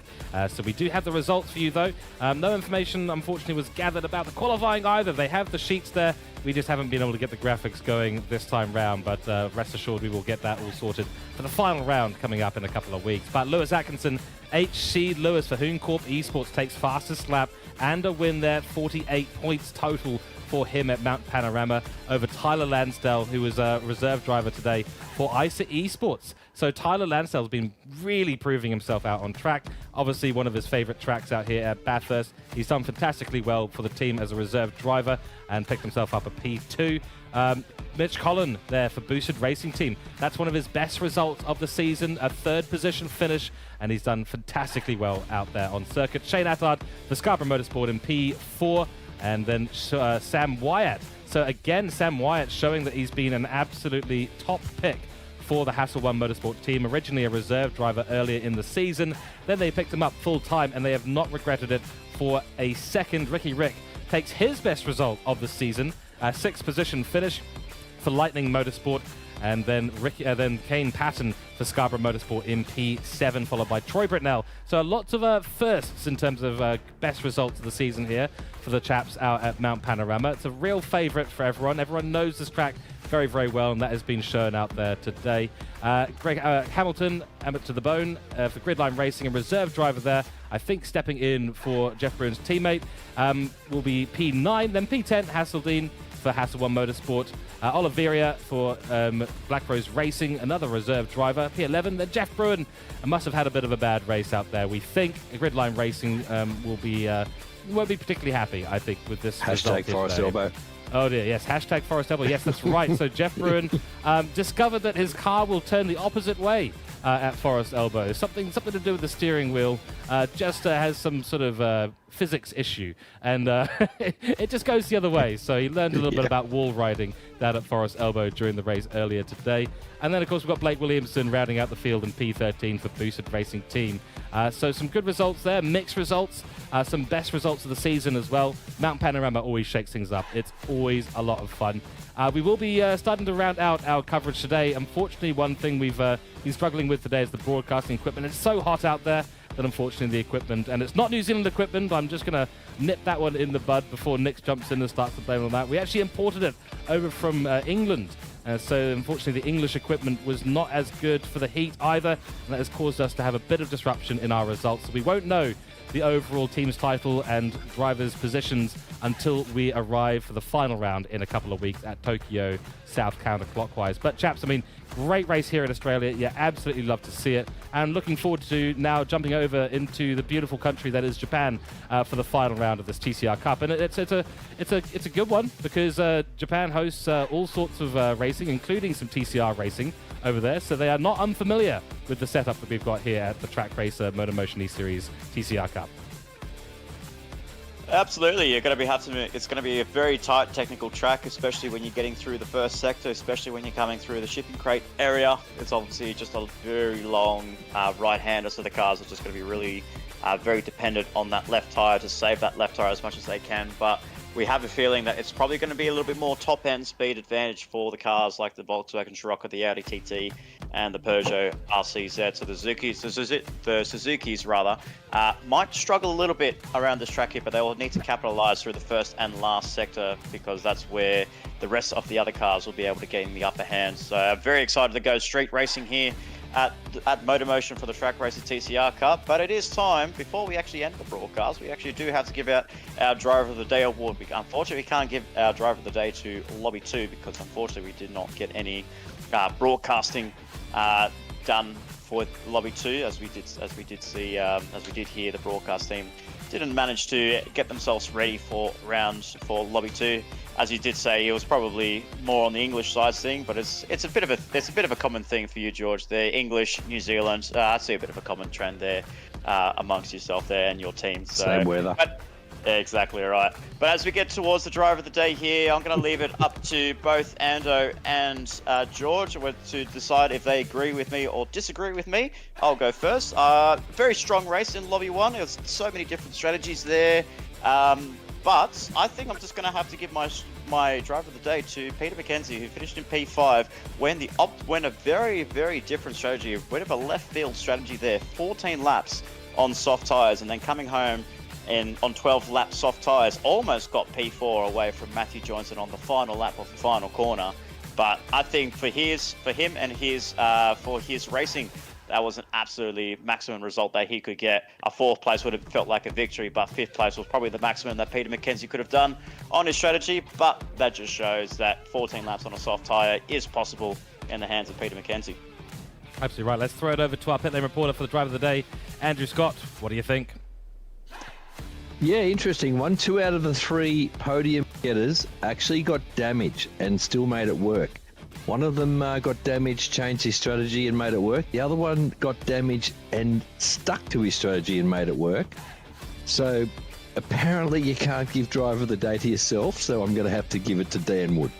So we do have the results for you though. No information unfortunately was gathered about the qualifying either. They have the sheets there. We just haven't been able to get the graphics going this time round, but rest assured we will get that all sorted for the final round coming up in a couple of weeks. But Lewis Atkinson, HC Lewis for Hoon Corp Esports, takes fastest lap and a win there, 48 points total for him at Mount Panorama over Tyler Lansdale, who was a reserve driver today for ISA Esports. So Tyler Lansdale's been really proving himself out on track. Obviously one of his favorite tracks out here at Bathurst. He's done fantastically well for the team as a reserve driver and picked himself up a P2. Mitch Collin there for Boosted Racing Team. That's one of his best results of the season, a 3rd position finish, and he's done fantastically well out there on circuit. Shane Attard for Scarborough Motorsport in P4. And then Sam Wyatt. So again, Sam Wyatt showing that he's been an absolutely top pick for the Hassel 1 Motorsport team. Originally a reserve driver earlier in the season. Then they picked him up full time and they have not regretted it for a second. Ricky Rick takes his best result of the season, a 6th position finish for Lightning Motorsport. And then Kane Patton for Scarborough Motorsport in P7, followed by Troy Britnell. So lots of firsts in terms of best results of the season here for the chaps out at Mount Panorama. It's a real favourite for everyone. Everyone knows this track very, very well, and that has been shown out there today. Greg Hamilton, Emmett to the Bone for Gridline Racing, a reserve driver there. I think stepping in for Jeff Bruin's teammate will be P9, then P10, Hasseldine for Hassel 1 Motorsport. Oliveria for Black Rose Racing, another reserve driver. P11, then Jeff Bruin must have had a bit of a bad race out there. We think Gridline Racing won't be particularly happy, I think, with this Hashtag Forest Elbow. Oh dear, yes, hashtag Forest Elbow. Yes, that's right. So Jeff Bruin discovered that his car will turn the opposite way at Forest Elbow. Something to do with the steering wheel. Just has some sort of physics issue, and it just goes the other way. So he learned a little bit about wall riding down at Forest Elbow during the race earlier today. And then, of course, we've got Blake Williamson rounding out the field in P13 for Boosted Racing Team. So some good results there, mixed results, some best results of the season as well. Mount Panorama always shakes things up. It's always a lot of fun. We will be starting to round out our coverage today. Unfortunately, one thing we've been struggling with today is the broadcasting equipment. It's so hot out there that unfortunately the equipment, and it's not New Zealand equipment, I'm just going to nip that one in the bud before Nick jumps in and starts to blame on that. We actually imported it over from England. So unfortunately the English equipment was not as good for the heat either, and that has caused us to have a bit of disruption in our results. So we won't know the overall team's title and drivers' positions until we arrive for the final round in a couple of weeks at Tokyo South counterclockwise. But chaps, I mean, great race here in Australia. Yeah, absolutely love to see it. And looking forward to now jumping over into the beautiful country that is Japan for the final round of this TCR Cup. And it's a good one because Japan hosts all sorts of racing, including some TCR racing over there. So they are not unfamiliar with the setup that we've got here at the Trak Racer MotorMotion E-Series TCR Cup. Absolutely, you're going to it's going to be a very tight technical track, especially when you're getting through the first sector, especially when you're coming through the shipping crate area. It's obviously just a very long right-hander, so the cars are just going to be really very dependent on that left tyre to save that left tyre as much as they can. But we have a feeling that it's probably going to be a little bit more top-end speed advantage for the cars like the Volkswagen Scirocco, the Audi TT, and the Peugeot RCZ. So the Suzuki's might struggle a little bit around this track here, but they will need to capitalize through the first and last sector because that's where the rest of the other cars will be able to gain the upper hand. So I'm very excited to go street racing here at MotorMotion for the Trak Racer TCR Cup. But it is time, before we actually end the broadcast, we actually do have to give out our Driver of the Day award. Unfortunately, we can't give our Driver of the Day to Lobby 2 because unfortunately we did not get any broadcasting done for Lobby 2, as we did hear the broadcast team didn't manage to get themselves ready for Lobby 2. As you did say, it was probably more on the English side thing, but it's a bit of a common thing for you, George. The English, New Zealand, I see a bit of a common trend there amongst yourself there and your team. So, same weather. Yeah, exactly right. But as we get towards the Driver of the Day here, I'm going to leave it up to both Ando and George to decide if they agree with me or disagree with me. I'll go first. Very strong race in Lobby 1. There's so many different strategies there. But I think I'm just going to have to give my Driver of the Day to Peter McKenzie, who finished in P5 when a very, very different strategy, a bit of a left field strategy there. 14 laps on soft tyres and then coming home on 12 lap soft tyres, almost got P4 away from Matthew Johnson on the final lap of the final corner. But I think for him and for his racing, that was an absolutely maximum result that he could get. A fourth place would have felt like a victory, but fifth place was probably the maximum that Peter McKenzie could have done on his strategy. But that just shows that 14 laps on a soft tyre is possible in the hands of Peter McKenzie. Absolutely right. Let's throw it over to our pit lane reporter for the Driver of the Day, Andrew Scott. What do you think? Yeah, interesting one. 2 out of the 3 podium getters actually got damage and still made it work. One of them got damaged, changed his strategy and made it work. The other one got damaged and stuck to his strategy and made it work. So apparently you can't give Driver of the Day to yourself, so I'm going to have to give it to Dan Wood.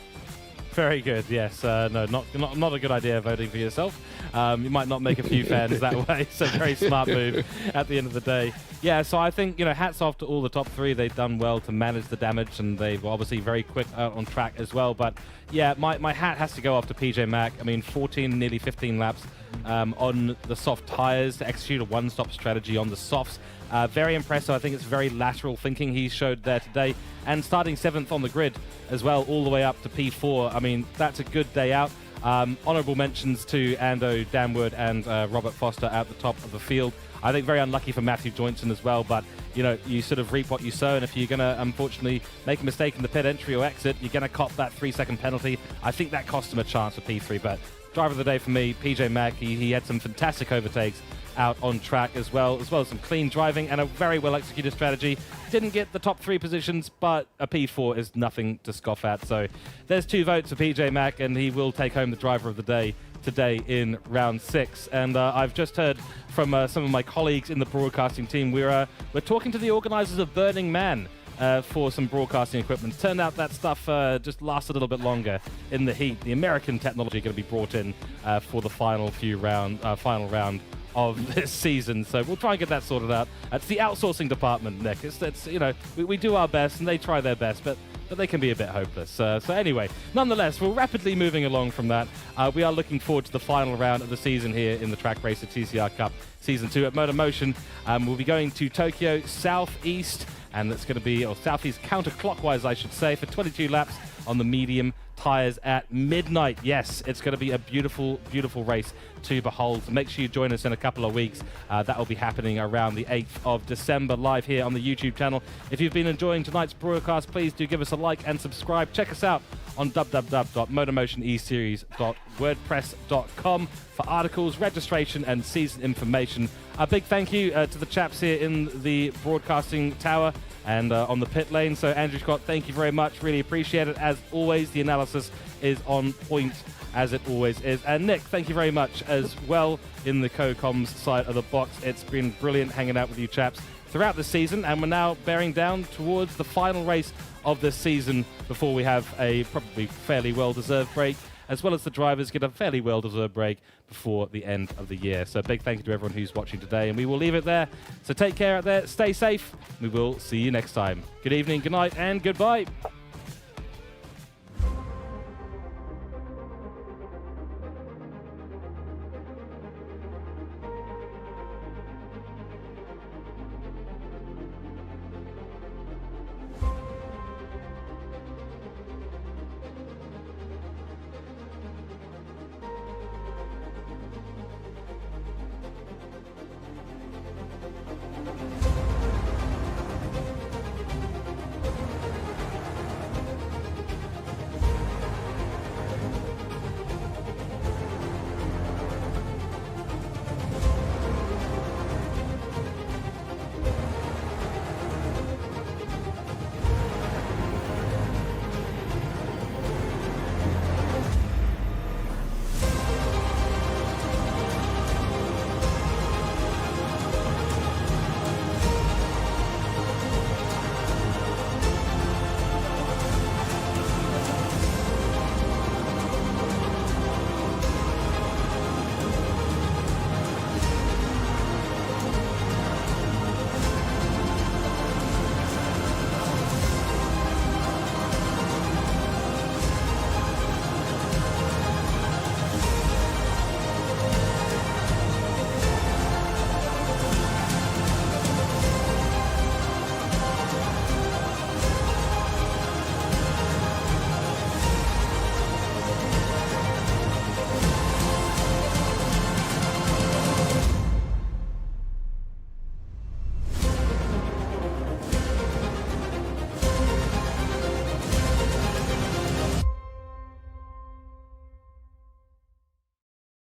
Very good. Yes. No, not a good idea voting for yourself. You might not make a few fans that way. So very smart move at the end of the day. Yeah. So I think, hats off to all the top 3. They've done well to manage the damage, and they were obviously very quick on track as well. But yeah, my hat has to go off to PJ Mack. I mean, 14, nearly 15 laps on the soft tires to execute a one-stop strategy on the softs. Very impressive. I think it's very lateral thinking he showed there today. And starting 7th on the grid as well, all the way up to P4. I mean, that's a good day out. Honourable mentions to Ando, Dan Wood, and Robert Foster at the top of the field. I think very unlucky for Matthew Joynson as well, but you sort of reap what you sow, and if you're going to unfortunately make a mistake in the pit entry or exit, you're going to cop that 3-second penalty. I think that cost him a chance for P3, but Driver of the Day for me, PJ Mack. He had some fantastic overtakes out on track as well as some clean driving and a very well executed strategy. Didn't get the top 3 positions, but a P4 is nothing to scoff at. So there's 2 votes for PJ Mack, and he will take home the Driver of the Day today in round 6. And I've just heard from some of my colleagues in the broadcasting team. We're talking to the organisers of Burning Man for some broadcasting equipment. Turned out that stuff just lasts a little bit longer in the heat. The American technology going to be brought in for the final round of this season, so we'll try and get that sorted out. It's the outsourcing department, Nick. It's we do our best and they try their best, but they can be a bit hopeless. So anyway, nonetheless, we're rapidly moving along from that. We are looking forward to the final round of the season here in the Trak Racer TCR Cup Season 2 at MotorMotion. We'll be going to Tokyo Southeast, and that's going to be, or Southeast counterclockwise, I should say, for 22 laps on the medium tyres at midnight. Yes, it's going to be a beautiful, beautiful race to behold. So make sure you join us in a couple of weeks. That will be happening around the 8th of December, live here on the YouTube channel. If you've been enjoying tonight's broadcast, please do give us a like and subscribe. Check us out on www.motormotioneseries.wordpress.com for articles, registration, and season information. A big thank you to the chaps here in the broadcasting tower and on the pit lane. So Andrew Scott, thank you very much. Really appreciate it. As always, the analysis is on point, as it always is. And Nick, thank you very much as well in the co-comms side of the box. It's been brilliant hanging out with you chaps throughout the season, and we're now bearing down towards the final race of this season before we have a probably fairly well-deserved break, as well as the drivers get a fairly well-deserved break before the end of the year. So a big thank you to everyone who's watching today, and we will leave it there. So take care out there, stay safe. We will see you next time. Good evening, good night, and goodbye.